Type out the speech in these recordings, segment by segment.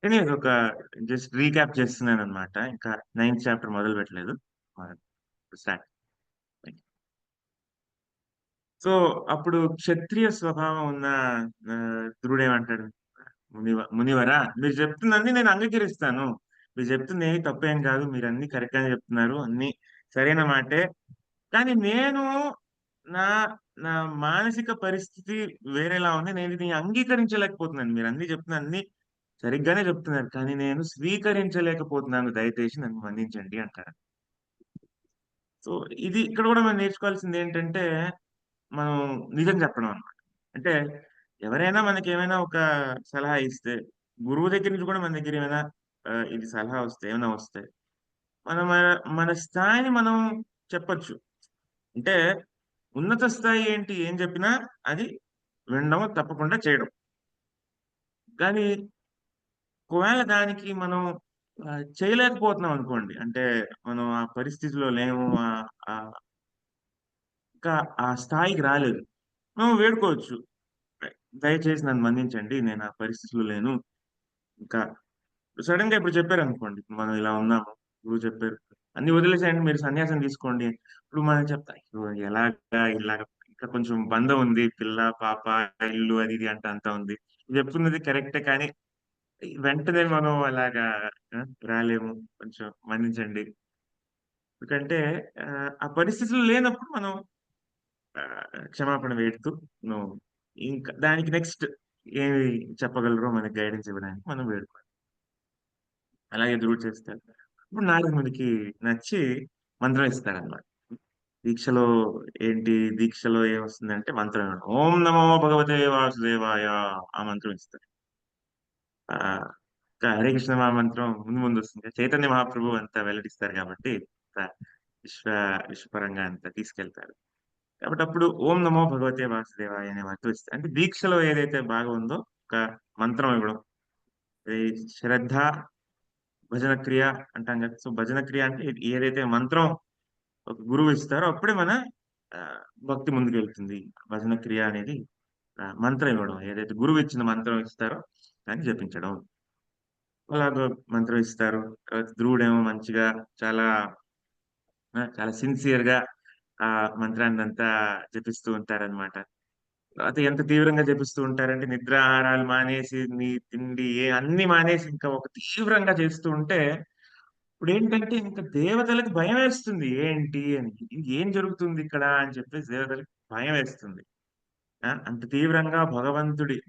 కానీ ఒక just recap చేస్తున్నాననమాట. ఇంకా నైన్త్ చాప్టర్ మొదలు పెట్టలేదు. స్టార్ట్. సో అప్పుడు క్షత్రియ స్వభావం ఉన్న ధ్రువుడేమంటాడు, మునివరా మీరు చెప్తుందన్నీ నేను అంగీకరిస్తాను. మీరు చెప్తుంది ఏమి తప్పేం కాదు. మీరు అన్ని కరెక్ట్ గానే చెప్తున్నారు. అన్ని సరైన మాటే. కానీ నేను నా నా మానసిక పరిస్థితి వేరేలా ఉంది. నేను ఇది అంగీకరించలేకపోతున్నాను. మీరు అన్ని చెప్తున్న అన్ని సరిగ్గానే చెప్తున్నారు. కానీ నేను స్వీకరించలేకపోతున్నాను. దయచేసి నన్ను మన్నించండి అంటారు. సో ఇది ఇక్కడ కూడా మనం నేర్చుకోవాల్సింది ఏంటంటే, మనం నిజం చెప్పడం అన్నమాట. అంటే ఎవరైనా మనకి ఏమైనా ఒక సలహా ఇస్తే, గురువు దగ్గర నుంచి కూడా మన దగ్గర ఏమైనా ఇది సలహా వస్తే, ఏమైనా వస్తే, మన మన మన స్థాయిని మనం చెప్పొచ్చు. అంటే ఉన్నత స్థాయి ఏంటి? ఏం చెప్పినా అది వినడం, తప్పకుండా చేయడం. కానీ ఒకవేళ దానికి మనం చేయలేకపోతున్నాం అనుకోండి. అంటే మనం ఆ పరిస్థితిలో లేము. ఆహ్, ఇంకా ఆ స్థాయికి రాలేదు. మనం వేడుకోవచ్చు. దయచేసి నన్ను మన్నించండి. నేను ఆ పరిస్థితిలో లేను. ఇంకా సడెన్‌గా ఇప్పుడు చెప్పారనుకోండి. మనం ఇలా ఉన్నాము. గురువు చెప్పారు. అన్నీ వదిలేసేయండి. మీరు సన్యాసం తీసుకోండి. ఇప్పుడు మనం చెప్తా, అయ్యో! ఎలాగా ఇలాగ ఇంకా కొంచెం బంధం ఉంది. పిల్ల, పాప, ఇల్లు అది ఇది అంట అంతా ఉంది. చెప్తున్నది కరెక్టే కానీ వెంటనే మనం అలాగా ఆ! రాలేము. కొంచెం మన్నించండి. ఎందుకంటే ఆ పరిస్థితులు లేనప్పుడు మనం క్షమాపణ వేడుతూ నువ్వు ఇంకా దానికి నెక్స్ట్ ఏమి చెప్పగలరో మనకి గైడెన్స్ ఇవ్వడానికి మనం వేడుకోవాలి. అలాగే ధ్రువుడు చేస్తాడు. ఇప్పుడు నారదునికి నచ్చి మంత్రం ఇస్తాడన్నమాట. దీక్షలో ఏంటి దీక్షలో ఏమొస్తుందంటే మంత్రం ఇవ్వడం. ఓం నమో భగవతే వాసుదేవాయ ఆ మంత్రం ఇస్తాడు. ఆహ్, ఇంకా హరే కృష్ణ మహామంత్రం ముందు ముందు వస్తుంది. చైతన్య మహాప్రభువు అంతా వెల్లడిస్తారు కాబట్టి అంతా విశ్వ విశ్వపరంగా అంతా తీసుకెళ్తారు. కాబట్టి అప్పుడు ఓం నమో భగవతే వాసుదేవాయ అనే మంత్రం ఇస్తారు. అంటే దీక్షలో ఏదైతే బాగా ఉందో ఒక మంత్రం ఇవ్వడం. ఈ శ్రద్ధ, భజన క్రియ అంటాం కదా! సో, భజన క్రియ అంటే ఏదైతే మంత్రం ఒక గురువు ఇస్తారో అప్పుడే మన ఆహ్, భక్తి ముందుకెళ్తుంది. భజన క్రియ అనేది మంత్రం ఇవ్వడం. ఏదైతే గురువు ఇచ్చిన మంత్రం ఇస్తారో దాన్ని జపించడం. అలాగా మంత్రం ఇస్తారు. తర్వాత ధ్రువుడేమో మంచిగా చాలా చాలా సిన్సియర్‌గా ఆ మంత్రాన్నంతా జపిస్తూ ఉంటారనమాట. తర్వాత ఎంత తీవ్రంగా జపిస్తూ ఉంటారంటే నిద్ర, ఆహారాలు మానేసి, తిండి అన్నీ మానేసి ఇంకా ఒక తీవ్రంగా చేస్తూ ఉంటే, ఇప్పుడేంటంటే ఇంక దేవతలకి భయమేస్తుంది. ఏంటి అని. ఏం జరుగుతుందిక్కడ అని చెప్పేసి దేవతలకి భయమేస్తుంది. అంత తీవ్రంగా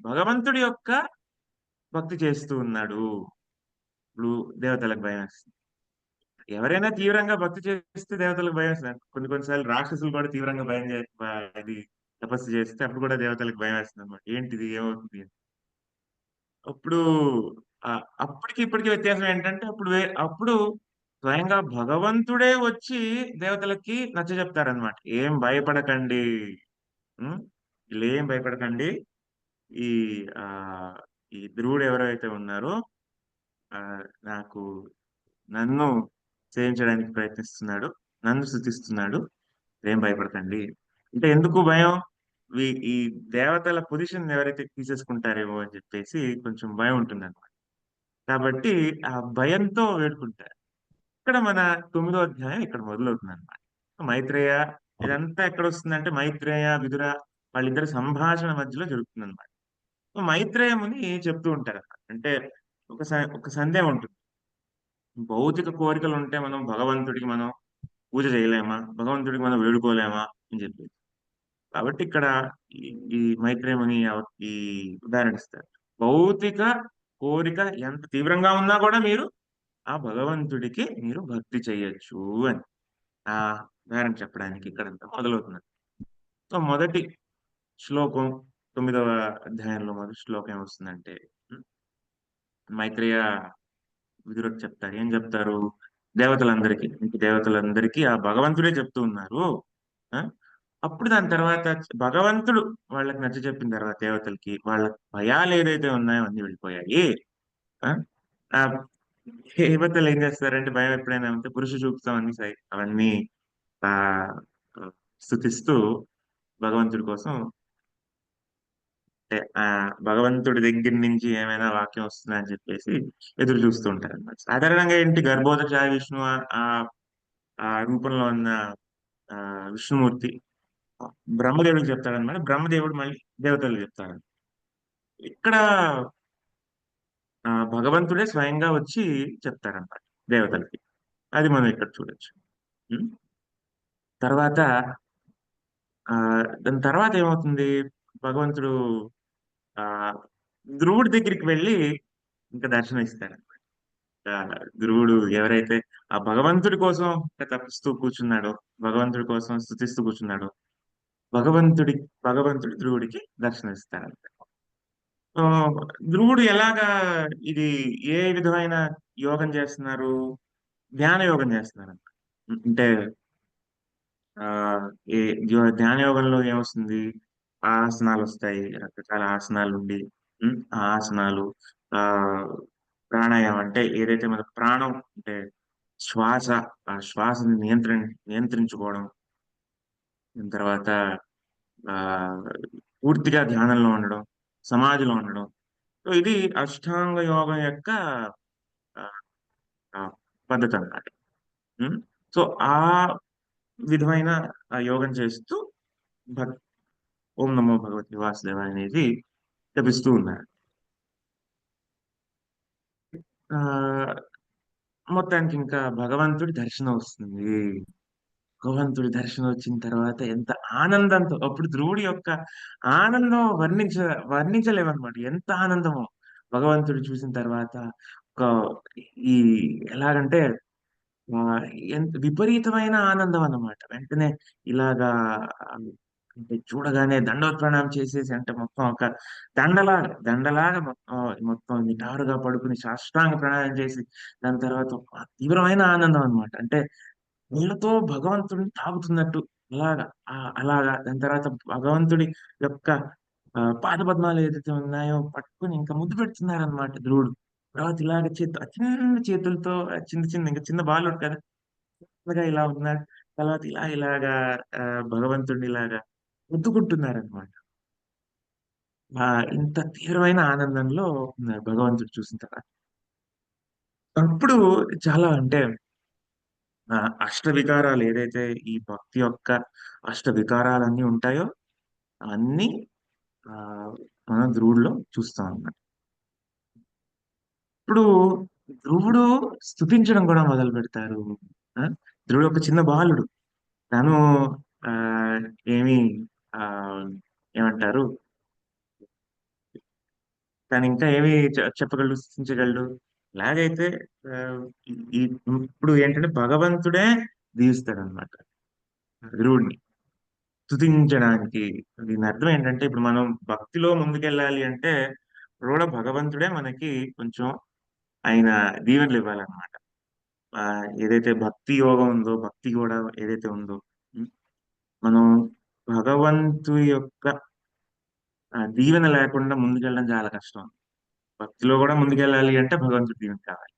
భగవంతుడి యొక్క భక్తి చేస్తూ ఉన్నాడు. ఇప్పుడు దేవతలకు భయమేస్తుంది. ఎవరైనా తీవ్రంగా భక్తి చేస్తే దేవతలకు భయమేస్తది. కొన్ని కొన్ని సార్లు రాక్షసులు కూడా తీవ్రంగా భయం జే ఇది తపస్సు చేస్తే అప్పుడు కూడా దేవతలకు భయమేస్తుందన్నమాట. ఏంటిది? ఏమవుతుంది? అప్పుడు అప్పటికి ఇప్పటికి వ్యత్యాసం ఏంటంటే అప్పుడు స్వయంగా భగవంతుడే వచ్చి దేవతలకి నచ్చజెప్తారన్నమాట. "ఏం భయపడకండి. హ్మ్. ఈళ్ళేం భయపడకండి. ఈ ఆహ్, ఈ ధ్రువుడు ఎవరైతే ఉన్నారో నాకు నన్ను సేవించడానికి ప్రయత్నిస్తున్నాడు. నన్ను స్తుతిస్తున్నాడు. మీరేం భయపడకండి." అంటే ఎందుకు భయం? ఈ దేవతల పొజిషన్ ఎవరైతే తీసేసుకుంటారేమో అని చెప్పేసి కొంచెం భయం ఉంటుందన్నమాట. కాబట్టి ఆ భయంతో వేడుకుంటారు. ఇక్కడ మన తొమ్మిదో అధ్యాయం ఇక్కడ మొదలవుతుందన్నమాట. మైత్రేయ ఇదంతా ఎక్కడొస్తుందంటే మైత్రేయ, విదుర వాళ్ళిద్దరి సంభాషణ మధ్యలో జరుగుతుందన్నమాట. సో, మైత్రేయ ముని చెప్తూ ఉంటారన్నమాట. అంటే ఒక సందేహం ఉంటుంది. భౌతిక కోరికలుంటే మనం పూజ చేయలేమా? భగవంతుడికి మనం వేడుకోలేమా? అని చెప్పేసి. కాబట్టి ఇక్కడ ఈ ఈ మైత్రేయ ముని ఈ ఉదాహరణ ఇస్తారు. భౌతిక కోరిక ఎంత తీవ్రంగా ఉన్నా కూడా ఆ భగవంతుడికి మీరు భక్తి చేయొచ్చు అని. ఆ ఉదాహరణ చెప్పడానికి ఇక్కడంతా మొదలవుతున్నది. సో, మొదటి శ్లోకం 9వ అధ్యాయంలో మొదటి శ్లోకం ఏమొస్తుందంటే హ్మ్. మైత్రేయ విదురకు చెప్తారు. ఏం చెప్తారు? దేవతలందరికీ ఆ భగవంతుడే చెప్తూ ఉన్నారు. ఆ! అప్పుడు దాని తర్వాత భగవంతుడు వాళ్ళకి నచ్చజెప్పిన తర్వాత దేవతలకి వాళ్ళ భయాలేదైతే ఉన్నాయో అన్నీ వెళ్ళిపోయాయి. ఆ! ఆహ్, దేవతలు ఏం చేస్తారంటే భయం ఎప్పుడైనా ఉంటే పురుష సూక్తం అవన్నీ ఆహ్, స్తుతిస్తూ భగవంతుడి కోసం అంటే భగవంతుడి దగ్గర నుంచి ఏమైనా వాక్యం వస్తుందా అని చెప్పేసి ఎదురు చూస్తూ ఉంటారు అనమాట. సాధారణంగా ఏంటి గర్భోదక విష్ణు ఆ ఆ రూపంలో ఉన్న విష్ణుమూర్తి బ్రహ్మదేవుడికి చెప్తాడనమాట. బ్రహ్మదేవుడు మళ్ళీ దేవతలకు చెప్తాడు. ఇక్కడ భగవంతుడే స్వయంగా వచ్చి చెప్తారనమాట దేవతలకి. అది మనం ఇక్కడ చూడొచ్చు. ఉం? తర్వాత ఆ దాని తర్వాత ఏమవుతుంది? భగవంతుడు ఆ ధ్రువుడి దగ్గరికి వెళ్ళి ఇంకా దర్శనం ఇస్తాడు. ఆ, ధ్రువుడు ఎవరైతే ఆ భగవంతుడి కోసం తప్పిస్తూ కూర్చున్నాడో, భగవంతుడి కోసం స్తుతిస్తూ కూర్చున్నాడో, భగవంతుడి భగవంతుడి ధ్రువుడికి దర్శనం ఇస్తాడు. ఆ, ధ్రువుడు ఎలాగా ఇది ఏ విధమైన యోగం చేస్తున్నారు? ధ్యాన యోగం చేస్తున్నారు. అంటే ఆ ఏ ధ్యాన యోగంలో ఏమొస్తుంది? ఆసనాలు వస్తాయి, రకరకాల ఆసనాలు ఉండి, ఆ ఆసనాలు, ఆ ప్రాణాయామం అంటే ఏదైతే మన ప్రాణం అంటే శ్వాస, ఆ శ్వాసని నియంత్రించుకోవడం, దాని తర్వాత ఆ పూర్తిగా ధ్యానంలో ఉండడం, సమాధిలో ఉండడం. సో ఇది అష్టాంగ యోగం యొక్క ఆ, ఆ పద్ధతి అన్నమాట. ఉం? సో ఆ విధమైన ఆ యోగం చేస్తూ భక్ ఓం నమో భగవతి వాసుదేవాయ అనేది జపిస్తూ ఉన్నారు. ఆ మొత్తానికి ఇంకా భగవంతుడి దర్శనం వస్తుంది. భగవంతుడి దర్శనం వచ్చిన తర్వాత ఎంత ఆనందంతో, అప్పుడు ధ్రువుడి యొక్క ఆనందం వర్ణించలేమన్నమాట. ఎంత ఆనందమో భగవంతుడు చూసిన తర్వాత. ఒక ఈ ఎలాగంటే ఆ, ఎంత విపరీతమైన ఆనందం అన్నమాట. వెంటనే ఇలాగా ఆ, అంటే చూడగానే దండోత్ప్రణామం చేసేసి, అంటే మొత్తం ఒక దండలాగా మొత్తం నిటారుగా పడుకుని సాష్టాంగ ప్రణామం చేసి, దాని తర్వాత ఒక తీవ్రమైన ఆనందం అన్నమాట. అంటే నీళ్ళతో భగవంతుడిని తాగుతున్నట్టు అలాగా, అలాగా. దాని తర్వాత భగవంతుడి యొక్క పాదపద్మాలు ఏదైతే ఉన్నాయో పట్టుకుని ఇంకా ముద్దు పెడుతున్నారనమాట ధ్రువుడు. తర్వాత ఇలాగ ఆ చిన్న చేతులతో, చిన్న చిన్న ఇంకా చిన్న బాలుడు కదా, చిన్నగా ఇలా ఉన్నాడు. తర్వాత ఇలాగా ఆ, భగవంతుడిని ఇలాగా ముద్దుకుంటున్నారనమాట. ఇంత తీవ్రమైన ఆనందంలో ఉన్నారు భగవంతుడు చూసిన తర్వాత. అప్పుడు చాలా అంటే అష్ట వికారాలు ఏదైతే ఈ భక్తి యొక్క అష్ట వికారాలన్నీ ఉంటాయో అన్నీ ఆ మనం ధ్రువుడిలో చూస్తాం అన్నమాట. ఇప్పుడు ధ్రువుడు స్తుతించడం కూడా మొదలు పెడతారు. ఆ, ధ్రువుడు ఒక చిన్న బాలుడు. తను ఆ ఏమి ఆ ఏమంటారు, తను ఇంకా ఏమి చెప్పగలడు, స్థుతించగలడు. ఎలాగైతే ఆ, ఇప్పుడు ఏంటంటే భగవంతుడే దీవిస్తాడు అనమాట ధ్రువుడిని స్తుతించడానికి. దీని అర్థం ఏంటంటే ఇప్పుడు మనం భక్తిలో ముందుకెళ్ళాలి అంటే కూడా భగవంతుడే మనకి కొంచెం ఆయన దీవెనలు ఇవ్వాలన్నమాట. ఆ ఏదైతే భక్తి యోగం ఉందో, భక్తి కూడా ఏదైతే ఉందో, ఉం, మనం భగవంతుడి యొక్క దీవెన లేకుండా ముందుకెళ్ళడం చాలా కష్టం. భక్తిలో కూడా ముందుకెళ్ళాలి అంటే భగవంతుడి దీవెన కావాలి.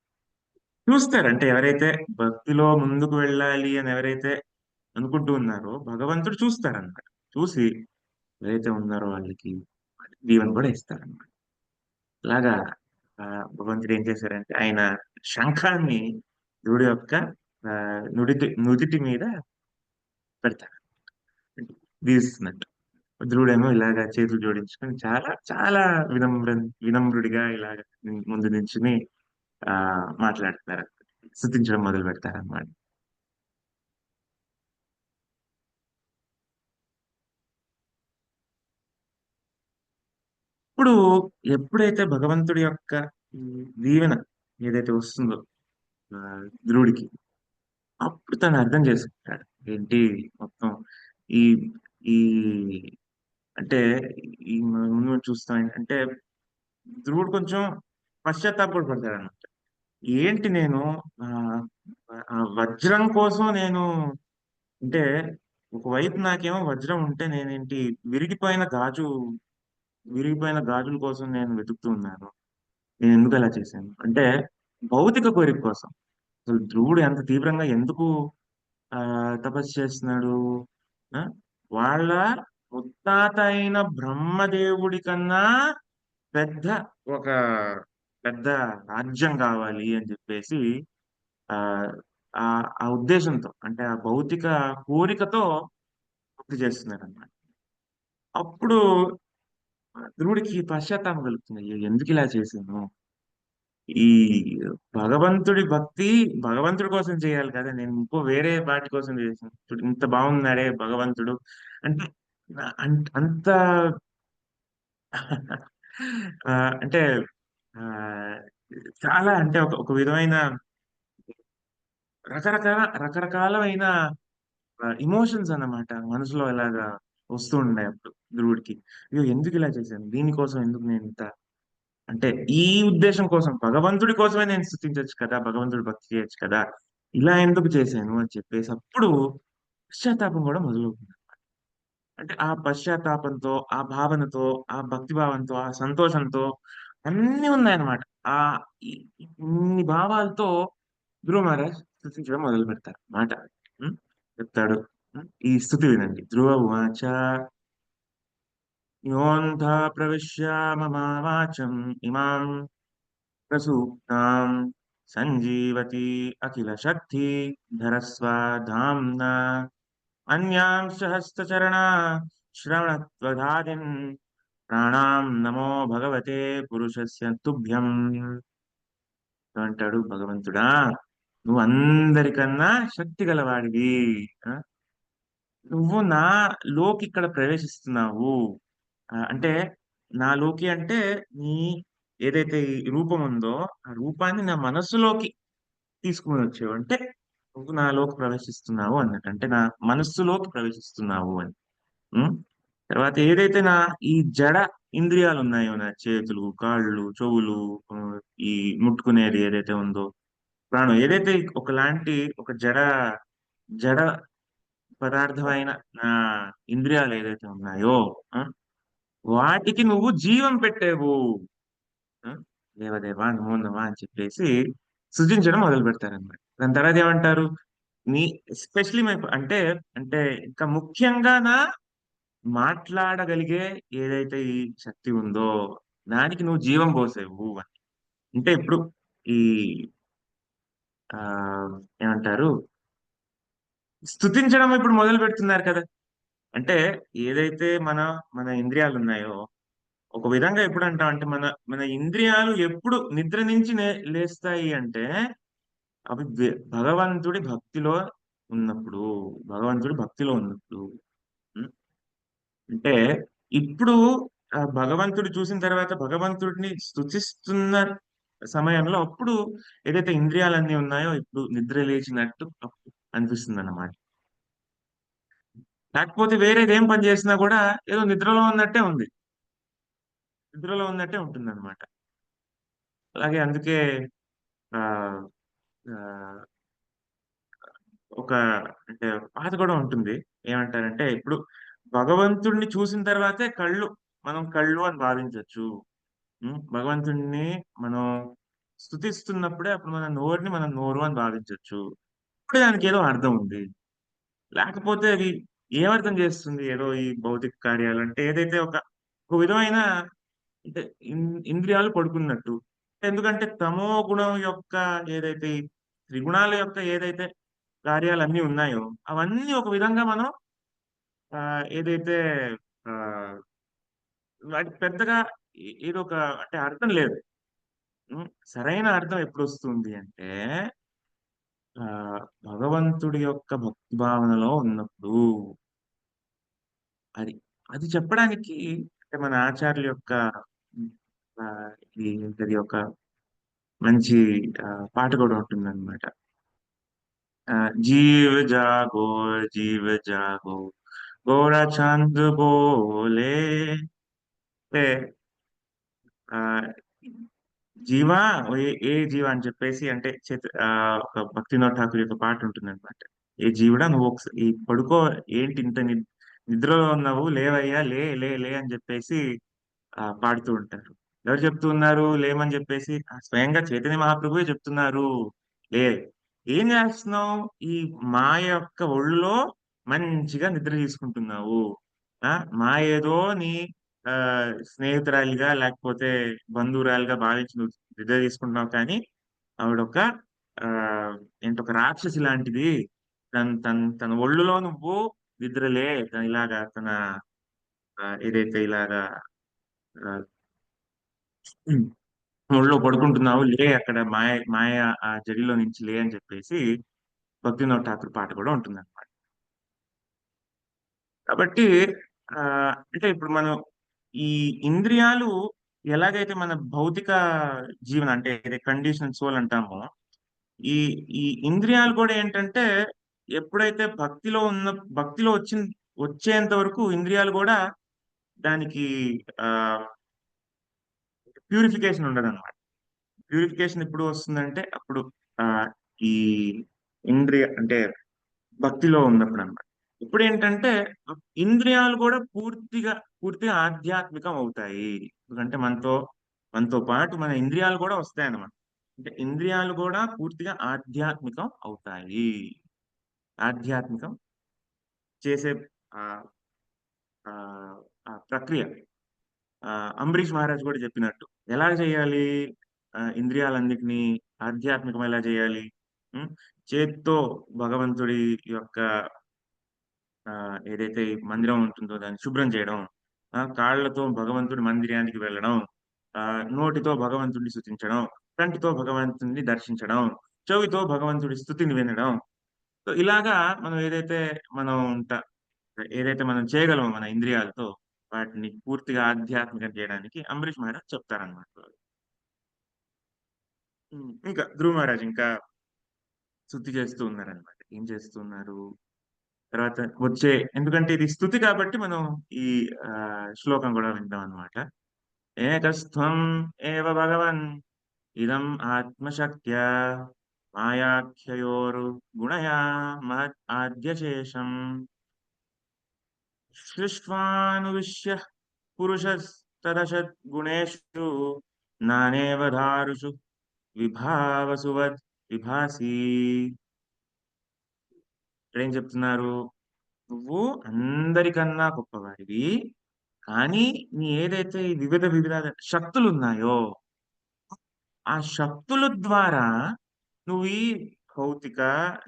చూస్తారు అంటే ఎవరైతే భక్తిలో ముందుకు వెళ్ళాలి అని ఎవరైతే అనుకుంటూ ఉన్నారో భగవంతుడు చూస్తారన్నమాట. చూసి ఎవరైతే ఉన్నారో వాళ్ళకి దీవెన కూడా ఇస్తారన్నమాట. ఇలాగా ఆ, భగవంతుడు ఏం చేశారంటే ఆయన శంఖాన్ని ధ్రువుడి యొక్క నుదిటి మీద పెడతాడు, దీవిస్తున్నట్టు. ధ్రువుడేమో ఇలాగా చేతులు జోడించుకొని చాలా చాలా వినమ్రుడిగా ఇలాగ ముందు నించుని ఆ మాట్లాడతారు, స్తుతించడం మొదలు పెడతారు అన్నమాట. ఇప్పుడు ఎప్పుడైతే భగవంతుడి యొక్క ఈ దీవెన ఏదైతే వస్తుందో ఆ, ధ్రువుడికి, అప్పుడు తను అర్థం చేసుకుంటాడు ఏంటి మొత్తం ఈ ఈ అంటే ఈ మనం ముందు ముందు చూస్తాం ఏంటంటే ధ్రువుడు కొంచెం పశ్చాత్తాపడు పడతాడు అన్నమాట. ఏంటి నేను ఆ వజ్రం కోసం నేను, అంటే ఒకవైపు నాకేమో వజ్రం ఉంటే నేనేంటి విరిగిపోయిన గాజు విరిగిపోయిన గాజుల కోసం నేను వెతుకుతూ ఉన్నాను. నేను ఎందుకు అలా చేశాను అంటే భౌతిక కోరిక కోసం. అసలు ధ్రువుడు ఎంత తీవ్రంగా ఎందుకు ఆ తపస్సు చేస్తున్నాడు? ఆ? వాళ్ళ ముత్తాత అయిన బ్రహ్మదేవుడి కన్నా పెద్ద ఒక పెద్ద రాజ్యం కావాలి అని చెప్పేసి ఆ ఆ ఆ ఉద్దేశంతో అంటే ఆ భౌతిక కోరికతో భక్తి చేస్తున్నారు అన్నమాట. అప్పుడు ధ్రువుడికి పశ్చాత్తాపం కలుగుతుంది. అయ్యో ఎందుకు ఇలా చేశాను? ఈ భగవంతుడి భక్తి భగవంతుడి కోసం చేయాలి కదా, నేను ఇంకో వేరే వాటి కోసం చేశాను. చూడు ఇంత బాగున్నాడే భగవంతుడు అంటే అంత ఆ, అంటే ఆ చాలా అంటే ఒక విధమైన రకరకాలమైన ఇమోషన్స్ అన్నమాట మనసులో ఇలాగా వస్తూ ఉండే అప్పుడు ధ్రువుడికి. అయ్యో ఎందుకు ఇలా చేశాను, దీనికోసం ఎందుకు నేను ఇంత అంటే ఈ ఉద్దేశం కోసం భగవంతుడి కోసమే నేను స్థుతించవచ్చు కదా, భగవంతుడి భక్తి చేయొచ్చు కదా, ఇలా ఎందుకు చేశాను అని చెప్పేసి అప్పుడు పశ్చాత్తాపం కూడా మొదలవుతుంది. అంటే ఆ పశ్చాత్తాపంతో, ఆ భావనతో, ఆ భక్తి భావంతో, ఆ సంతోషంతో అన్నీ ఉన్నాయన్నమాట. ఆ ఇన్ని భావాలతో ధ్రువ మహారాజ్ స్థుతించడం మొదలు పెడతారు మాట. ఉం? చెప్తాడు. ఈ స్థుతి వినండి. ధ్రువ ఉవాచ యోऽన్ధా ప్రవిశ్య మమావాచం ఇమాం ప్రసూక్తాం సంజీవతి అఖిల శక్తి ధరస్వ ధామ్నా అన్యాంశ హస్తచరణా శ్రవణత్వధాదిన్ ప్రాణాం నమో భగవతే పురుషస్య తుభ్యం అంటాడు భగవంతుడా. నువ్వు అందరికన్నా శక్తి గలవాడివి. ఆ? నువ్వు నా లోకి ఇక్కడ ప్రవేశిస్తున్నావు. అంటే నా లోకి అంటే నీ ఏదైతే ఈ రూపం ఉందో ఆ రూపాన్ని నా మనస్సులోకి తీసుకుని వచ్చావు అంటే నువ్వు నాలోకి ప్రవేశిస్తున్నావు అన్నట్టు, అంటే నా మనస్సులోకి ప్రవేశిస్తున్నావు అని. ఉం? తర్వాత ఏదైతే నా ఈ జడ ఇంద్రియాలు ఉన్నాయో, నా చేతులు కాళ్ళు చెవులు, ఆ, ఈ ముట్టుకునేది ఏదైతే ఉందో ప్రాణం ఏదైతే ఒకలాంటి ఒక జడ పదార్థమైన నా ఇంద్రియాలు ఏదైతే ఉన్నాయో ఆ, వాటికి నువ్వు జీవం పెట్టేవు. ఆ, దేవదేవా నమో నమః అని చెప్పేసి సృజించడం మొదలు పెడతారన్నమాట. దాని తర్వాత ఏమంటారు, నీ ఎస్పెషలీ అంటే అంటే ఇంకా ముఖ్యంగా నా మాట్లాడగలిగే ఏదైతే ఈ శక్తి ఉందో దానికి నువ్వు జీవం పోసేవు అని. అంటే ఇప్పుడు ఈ ఆ ఏమంటారు, స్తుతించడం ఇప్పుడు మొదలు పెడుతున్నారు కదా. అంటే ఏదైతే మన ఇంద్రియాలు ఉన్నాయో ఒక విధంగా ఎప్పుడు అంటాం అంటే మన మన ఇంద్రియాలు ఎప్పుడు నిద్ర నుంచి లేస్తాయి అంటే అవి భగవంతుడి భక్తిలో ఉన్నప్పుడు, భగవంతుడి భక్తిలో ఉన్నప్పుడు. ఉం? అంటే ఇప్పుడు ఆ భగవంతుడు చూసిన తర్వాత భగవంతుడిని స్తుతిస్తున్న సమయంలో అప్పుడు ఏదైతే ఇంద్రియాలన్నీ ఉన్నాయో ఇప్పుడు నిద్ర లేచినట్టు అనిపిస్తుంది అన్నమాట. లేకపోతే వేరేది ఏం పని చేసినా కూడా ఏదో నిద్రలో ఉన్నట్టే ఉంది, నిద్రలో ఉన్నట్టే ఉంటుంది అనమాట. అలాగే అందుకే ఆ ఆ, ఒక అంటే పాట కూడా ఉంటుంది. ఏమంటారంటే ఇప్పుడు భగవంతుడిని చూసిన తర్వాతే మనం కళ్ళు అని భావించవచ్చు. భగవంతుడిని మనం స్తుతిస్తున్నప్పుడే అప్పుడు మన నోరుని మనం నోరు అని భావించవచ్చు. ఇప్పుడు దానికి ఏదో అర్థం ఉంది. లేకపోతే అది ఏమర్థం చేస్తుంది ఏదో ఈ భౌతిక కార్యాలు అంటే ఏదైతే ఒక విధమైన అంటే ఇంద్రియాలు పడుకున్నట్టు. ఎందుకంటే తమో గుణం యొక్క ఏదైతే ఈ త్రిగుణాల యొక్క ఏదైతే కార్యాలన్నీ ఉన్నాయో అవన్నీ ఒక విధంగా మనం ఏదైతే ఆ వాటికి పెద్దగా ఏదో ఒక అంటే అర్థం లేదు. సరైన అర్థం ఎప్పుడు వస్తుంది అంటే ఆ భగవంతుడి యొక్క భక్తి భావనలో ఉన్నప్పుడు. అది అది చెప్పడానికి అంటే మన ఆచార్యుల యొక్క ఉమ్, ఆ, ఇది ఏంటది ఒక మంచి ఆ, పాట కూడా ఉంటుందన్నమాట. జీవ జాగో జీవ జాగో గోరా చాంద్ బోలే అంటే ఆ జీవా ఏ జీవ అని చెప్పేసి అంటే ఒక భక్తినాథ్ ఠాకూర్ యొక్క పాట ఉంటుంది అనమాట. ఏ జీవుడా నువ్వు ఒకసారి ఈ పడుకో, ఏంటి ఇంత నిద్రలో ఉన్నావు, లేవయ్యా లే లే లే అని చెప్పేసి పాడుతూ ఉంటారు. ఎవరు చెప్తూ ఉన్నారు లేమని చెప్పేసి? స్వయంగా చైతన్య మహాప్రభువే చెప్తున్నారు. లే, ఏం చేస్తున్నావు, ఈ మాయ యొక్క ఒళ్ళులో మంచిగా నిద్ర తీసుకుంటున్నావు. ఆ మా ఏదో నీ ఆ స్నేహితురాలిగా లేకపోతే బంధువురాలిగా భావించి నువ్వు నిద్ర తీసుకుంటున్నావు, కానీ ఆవిడొక ఆ ఏంటొక రాక్షసి లాంటిది. తన ఒళ్ళులో నువ్వు నిద్రలే, తన ఇలాగా తన ఏదైతే ఇలాగా ఆ, ఒళ్ళో పడుకుంటున్నావు, లే అక్కడ మాయ మాయ ఆ జడిలో నుంచి లే అని చెప్పేసి భక్తివినోద్ ఠాకూర్ పాట కూడా ఉంటుంది. కాబట్టి ఆ అంటే ఇప్పుడు మనం ఈ ఇంద్రియాలు ఎలాగైతే మన భౌతిక జీవనం అంటే కండిషన్ సోల్ అంటామో, ఈ ఈ ఇంద్రియాలు కూడా ఏంటంటే ఎప్పుడైతే భక్తిలో వచ్చేంత వరకు ఇంద్రియాలు కూడా దానికి ఆ ప్యూరిఫికేషన్ ఉండదన్నమాట. ప్యూరిఫికేషన్ ఎప్పుడు వస్తుందంటే అప్పుడు ఆ ఈ ఇంద్రియ అంటే భక్తిలో ఉన్నప్పుడు అన్నమాట. ఇప్పుడు ఏంటంటే ఇంద్రియాలు కూడా పూర్తిగా ఆధ్యాత్మికం అవుతాయి. ఎందుకంటే మనతో పాటు మన ఇంద్రియాలు కూడా వస్తాయి అన్నమాట. అంటే ఇంద్రియాలు కూడా పూర్తిగా ఆధ్యాత్మికం అవుతాయి. ఆధ్యాత్మికం చేసే ఆ ఆ ఆ ప్రక్రియ అంబరీష్ మహారాజ్ కూడా చెప్పినట్టు ఎలా చేయాలి, ఇంద్రియాలన్నిటినీ ఆధ్యాత్మికం ఎలా చేయాలి. ఉం? చేత్తో భగవంతుడి యొక్క ఆ ఏదైతే ఈ మందిరం ఉంటుందో దాన్ని శుభ్రం చేయడం, కాళ్ళతో భగవంతుడి మందిరానికి వెళ్ళడం, ఆ నోటితో భగవంతుడిని స్తుతించడం, కంటితో భగవంతుడిని దర్శించడం, చెవితో భగవంతుడి స్తుతిని వినడం. సో ఇలాగా మనం మనం ఉంట ఏదైతే మనం చేయగలమో మన ఇంద్రియాలతో వాటిని పూర్తిగా ఆధ్యాత్మికం చేయడానికి అంబరీష్ మహారాజ్ చెప్తారనమాట. ఇంకా ధ్రువ మహారాజ్ ఇంకా స్తుతి చేస్తూ ఉన్నారనమాట. ఏం చేస్తూ ఉన్నారు తర్వాత ఎందుకంటే ఇది స్తుతి కాబట్టి మనం ఈ ఆ శ్లోకం కూడా వింటాం అనమాట. ఏకస్థం ఏవ భగవన్ ఇదం ఆత్మశక్త్యా మాయాఖ్యయోరు గుణయా మహత్ ఆద్యశేషం సృష్ట్వానువిశ్య పురుషస్తదశత్ గుణేషు నానేవ దారుషు విభావసువద్ విభాసి. ఇక్కడ ఏం చెప్తున్నారు, నువ్వు అందరికన్నా గొప్పవాడివి, కానీ నీ ఏదైతే ఈ వివిధ శక్తులు ఉన్నాయో ఆ శక్తుల ద్వారా నువ్వు ఈ భౌతిక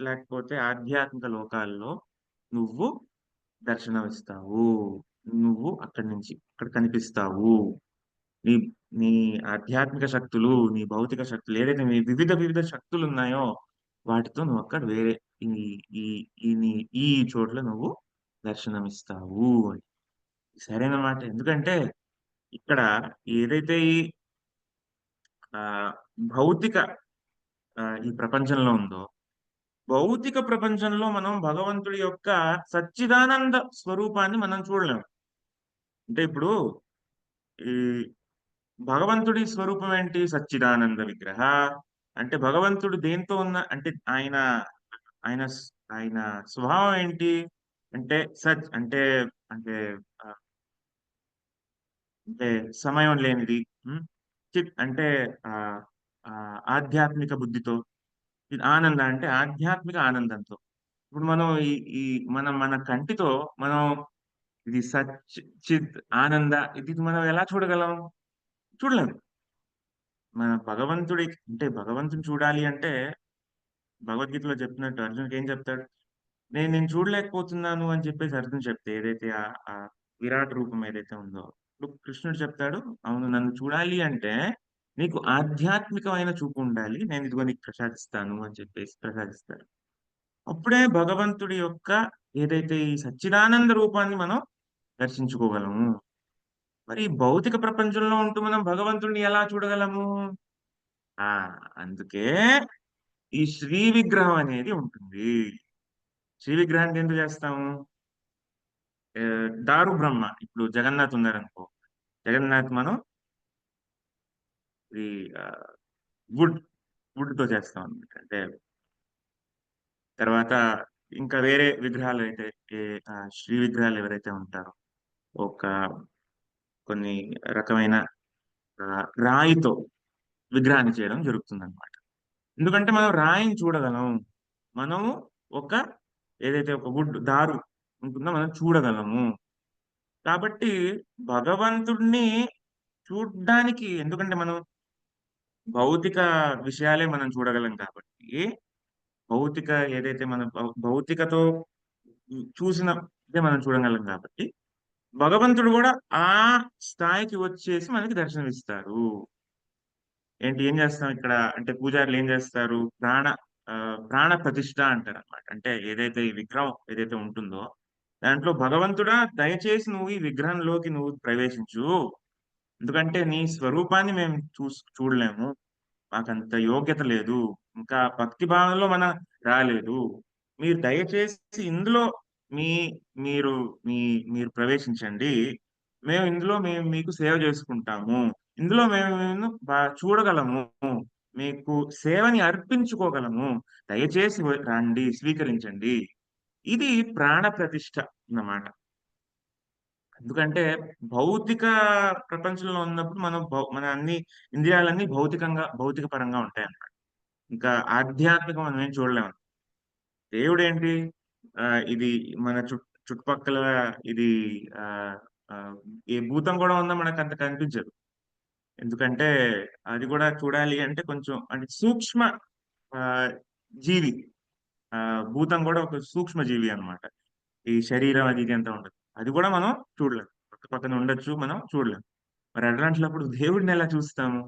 లేకపోతే ఆధ్యాత్మిక లోకాల్లో నువ్వు దర్శనమిస్తావు. నువ్వు అక్కడి నుంచి అక్కడ కనిపిస్తావు. నీ నీ ఆధ్యాత్మిక శక్తులు, నీ భౌతిక శక్తులు ఏదైతే నీ వివిధ శక్తులు ఉన్నాయో వాటితో నువ్వు అక్కడ వేరే ఈ ఈ ఈ నీ ఈ చోట్ల నువ్వు దర్శనమిస్తావు అని. సరైన మాట. ఎందుకంటే ఇక్కడ ఏదైతే ఈ ఆ భౌతిక ఈ ప్రపంచంలో ఉందో, భౌతిక ప్రపంచంలో మనం భగవంతుడి యొక్క సచ్చిదానంద స్వరూపాన్ని మనం చూడలేము. అంటే ఇప్పుడు ఈ భగవంతుడి స్వరూపం ఏంటి, సచ్చిదానంద విగ్రహ. అంటే భగవంతుడు దేంతో ఉన్న అంటే ఆయన ఆయన స్వభావం ఏంటి అంటే సచ్ అంటే అంటే ఆ, అంటే సమయం లేనిది. ఉమ్, చిత్ అంటే ఆ ఆ, ఆధ్యాత్మిక బుద్ధితో, ఇది ఆనంద అంటే ఆధ్యాత్మిక ఆనందంతో. ఇప్పుడు మనం ఈ ఈ మన కంటితో మనం ఇది సచ్ చిత్ ఆనంద ఇది మనం ఎలా చూడగలం, చూడలేం. మన భగవంతుడి అంటే భగవంతుని చూడాలి అంటే భగవద్గీతలో చెప్తున్నట్టు అర్జునుడికి ఏం చెప్తాడు, నేను చూడలేకపోతున్నాను అని చెప్పేసి అర్జున్ చెప్తే ఏదైతే ఆ విరాట్ రూపం ఏదైతే ఉందో, ఇప్పుడు కృష్ణుడు చెప్తాడు, అవును నన్ను చూడాలి అంటే నీకు ఆధ్యాత్మికమైన చూపు ఉండాలి, నేను ఇదిగో నీకు ప్రసాదిస్తాను అని చెప్పేసి ప్రసాదిస్తాడు. అప్పుడే భగవంతుడి యొక్క ఏదైతే ఈ సచ్చిదానంద రూపాన్ని మనం దర్శించుకోగలము. మరి ఈ భౌతిక ప్రపంచంలో ఉంటూ మనం భగవంతుడిని ఎలా చూడగలము? ఆ అందుకే ఈ శ్రీ విగ్రహం అనేది ఉంటుంది. శ్రీ విగ్రహానికి ఎందుకు చేస్తాము, దారు బ్రహ్మ ఇప్పుడు జగన్నాథ్ ఉన్నారనుకో, జగన్నాథ్ మనం ఈ వుడ్ వుడ్ తో చేస్తాం అనమాట. అంటే తర్వాత ఇంకా వేరే విగ్రహాలు అయితే శ్రీ విగ్రహాలు ఎవరైతే ఉంటారో ఒక కొన్ని రకమైన రాయితో విగ్రహాన్ని చేయడం జరుగుతుంది అనమాట. ఎందుకంటే మనం రాయిని చూడగలం, మనము ఒక ఏదైతే ఒక వుడ్ దారు ఉంటుందో మనం చూడగలము. కాబట్టి భగవంతుడిని చూడ్డానికి ఎందుకంటే మనం భౌతిక విషయాలే మనం చూడగలం కాబట్టి, భౌతిక ఏదైతే మన భౌతికతో చూసినదే మనం చూడగలం కాబట్టి, భగవంతుడు గూడా ఆ స్థాయికి వచ్చేసి మనకి దర్శనమిస్తారు. ఏంటి ఏం చేస్తాం ఇక్కడ అంటే పూజారులు ఏం చేస్తారు? ప్రాణ ప్రతిష్ఠ అంటారనమాట. అంటే ఏదైతే ఈ విగ్రహం ఏదైతే ఉంటుందో, దాంట్లో భగవంతుడా దయచేసి నువ్వు ఈ విగ్రహంలోకి నువ్వు ప్రవేశించు. ఎందుకంటే నీ స్వరూపాన్ని మేము చూడలేము. మాకంత యోగ్యత లేదు. ఇంకా భక్తి భావంలో మనం రాలేదు. మీరు దయచేసి ఇందులో మీ మీరు మీ మీరు ప్రవేశించండి. మేము మీకు సేవ చేసుకుంటాము. ఇందులో మేము చూడగలము. మీకు సేవని అర్పించుకోగలము. దయచేసి రండి, స్వీకరించండి. ఇది ప్రాణ ప్రతిష్ఠ అన్నమాట. ఎందుకంటే భౌతిక ప్రపంచంలో ఉన్నప్పుడు మన అన్ని ఇంద్రియాలన్నీ భౌతిక పరంగా ఉంటాయన్నమాట. ఇంకా ఆధ్యాత్మికం మనం ఏం చూడలేము. దేవుడేంటి ఇది మన చుట్టుపక్కల ఇది ఆహ్, ఆహ్, ఏ భూతం కూడా ఉన్నా మనకంత కనిపించదు. ఎందుకంటే అది కూడా చూడాలి అంటే కొంచెం అంటే సూక్ష్మ ఆహ్, జీవి. భూతం కూడా ఒక సూక్ష్మ జీవి అన్నమాట. ఈ శరీరం అది ఇది అంతా ఉండదు. అది కూడా మనం చూడలేం. పక్క పక్కన ఉండొచ్చు. మనం చూడలేం. మరి అట్లాంటప్పుడు దేవుడినెలా చూస్తాము?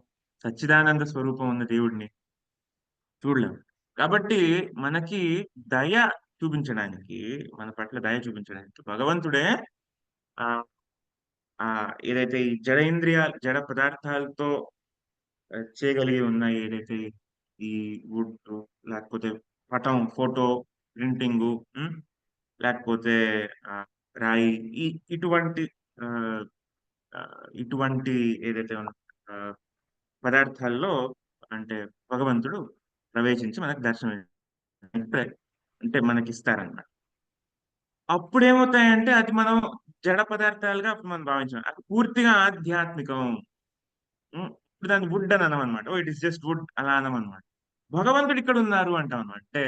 సచ్చిదానంద స్వరూపం ఉన్న దేవుడిని చూడలేం. కాబట్టి మనకి దయ చూపించడానికి, మన పట్ల దయ చూపించడానికి భగవంతుడే ఆహ్, ఏదైతే ఈ జడ పదార్థాలతో చేయగలిగి ఉన్నాయి ఏదైతే ఈ వుడ్డు లేకపోతే ఫోటో ప్రింటింగు హ్మ్. లేకపోతే ఆహ్, రాయి ఇ ఇటువంటి ఆహ్, ఇటువంటి ఏదైతే ఆహ్, పదార్థాల్లో అంటే భగవంతుడు ప్రవేశించి మనకు దర్శనం ఇప్పుడే అంటే మనకిస్తారన్నమాట. అప్పుడేమవుతాయంటే అది మనం జడ పదార్థాలుగా అప్పుడు మనం భావించాం. అది పూర్తిగా ఆధ్యాత్మికం. హ్మ్. ఇప్పుడు దాన్ని వుడ్ అని అనమనమాట. ఓహ్! ఇట్ ఈస్ జస్ట్ వుడ్ అలా అనమనమాట. భగవంతుడు ఇక్కడున్నారు అంటామనమాట. అంటే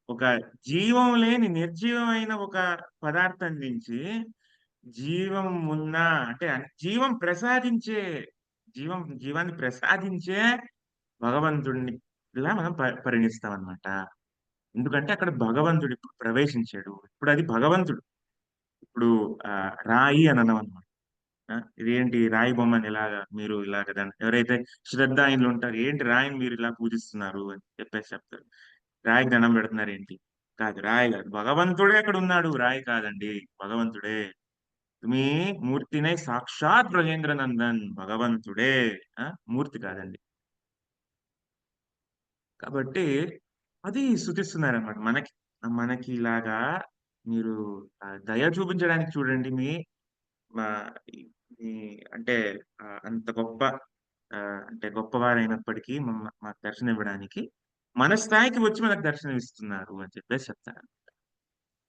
ఒక జీవం లేని నిర్జీవమైన ఒక పదార్థం నుంచి జీవం ఉన్న అంటే జీవం ప్రసాదించే జీవాన్ని ప్రసాదించే భగవంతుడిని ఇలా మనం పరిగణిస్తామనమాట. ఎందుకంటే అక్కడ భగవంతుడు ఇప్పుడు ప్రవేశించాడు. ఇప్పుడది భగవంతుడు. ఇప్పుడు రాయి అని అనమనమాట. ఇదేంటి రాయి బొమ్మని ఇలాగా మీరు ఇలాగ దాన్ని ఎవరైతే శ్రద్ధాహీనులుంటారో, "ఏంటి రాయిని మీరిలా పూజిస్తున్నారు" అని చెప్పేసి చెప్తారు. రాయికి దండం పెడుతున్నారేంటి? కాదు. రాయి కాదు. భగవంతుడే అక్కడున్నాడు. రాయి కాదండి. భగవంతుడే. "తుమి మూర్తినై సాక్షాత్ బ్రజేంద్ర నందన్" భగవంతుడే. ఆ! మూర్తి కాదండి. కాబట్టి అది స్తుతిస్తున్నారనమాట. మనకి ఇలాగా మీరు దయ చూపించడానికి చూడండి మా ఈ ఈ అంటే అంత గొప్ప అంటే గొప్పవారైనప్పటికీ మాకు దర్శనం ఇవ్వడానికి మన స్థాయికి వచ్చి మనకు దర్శనం ఇస్తున్నారు అని చెప్పేసి చెప్తారు.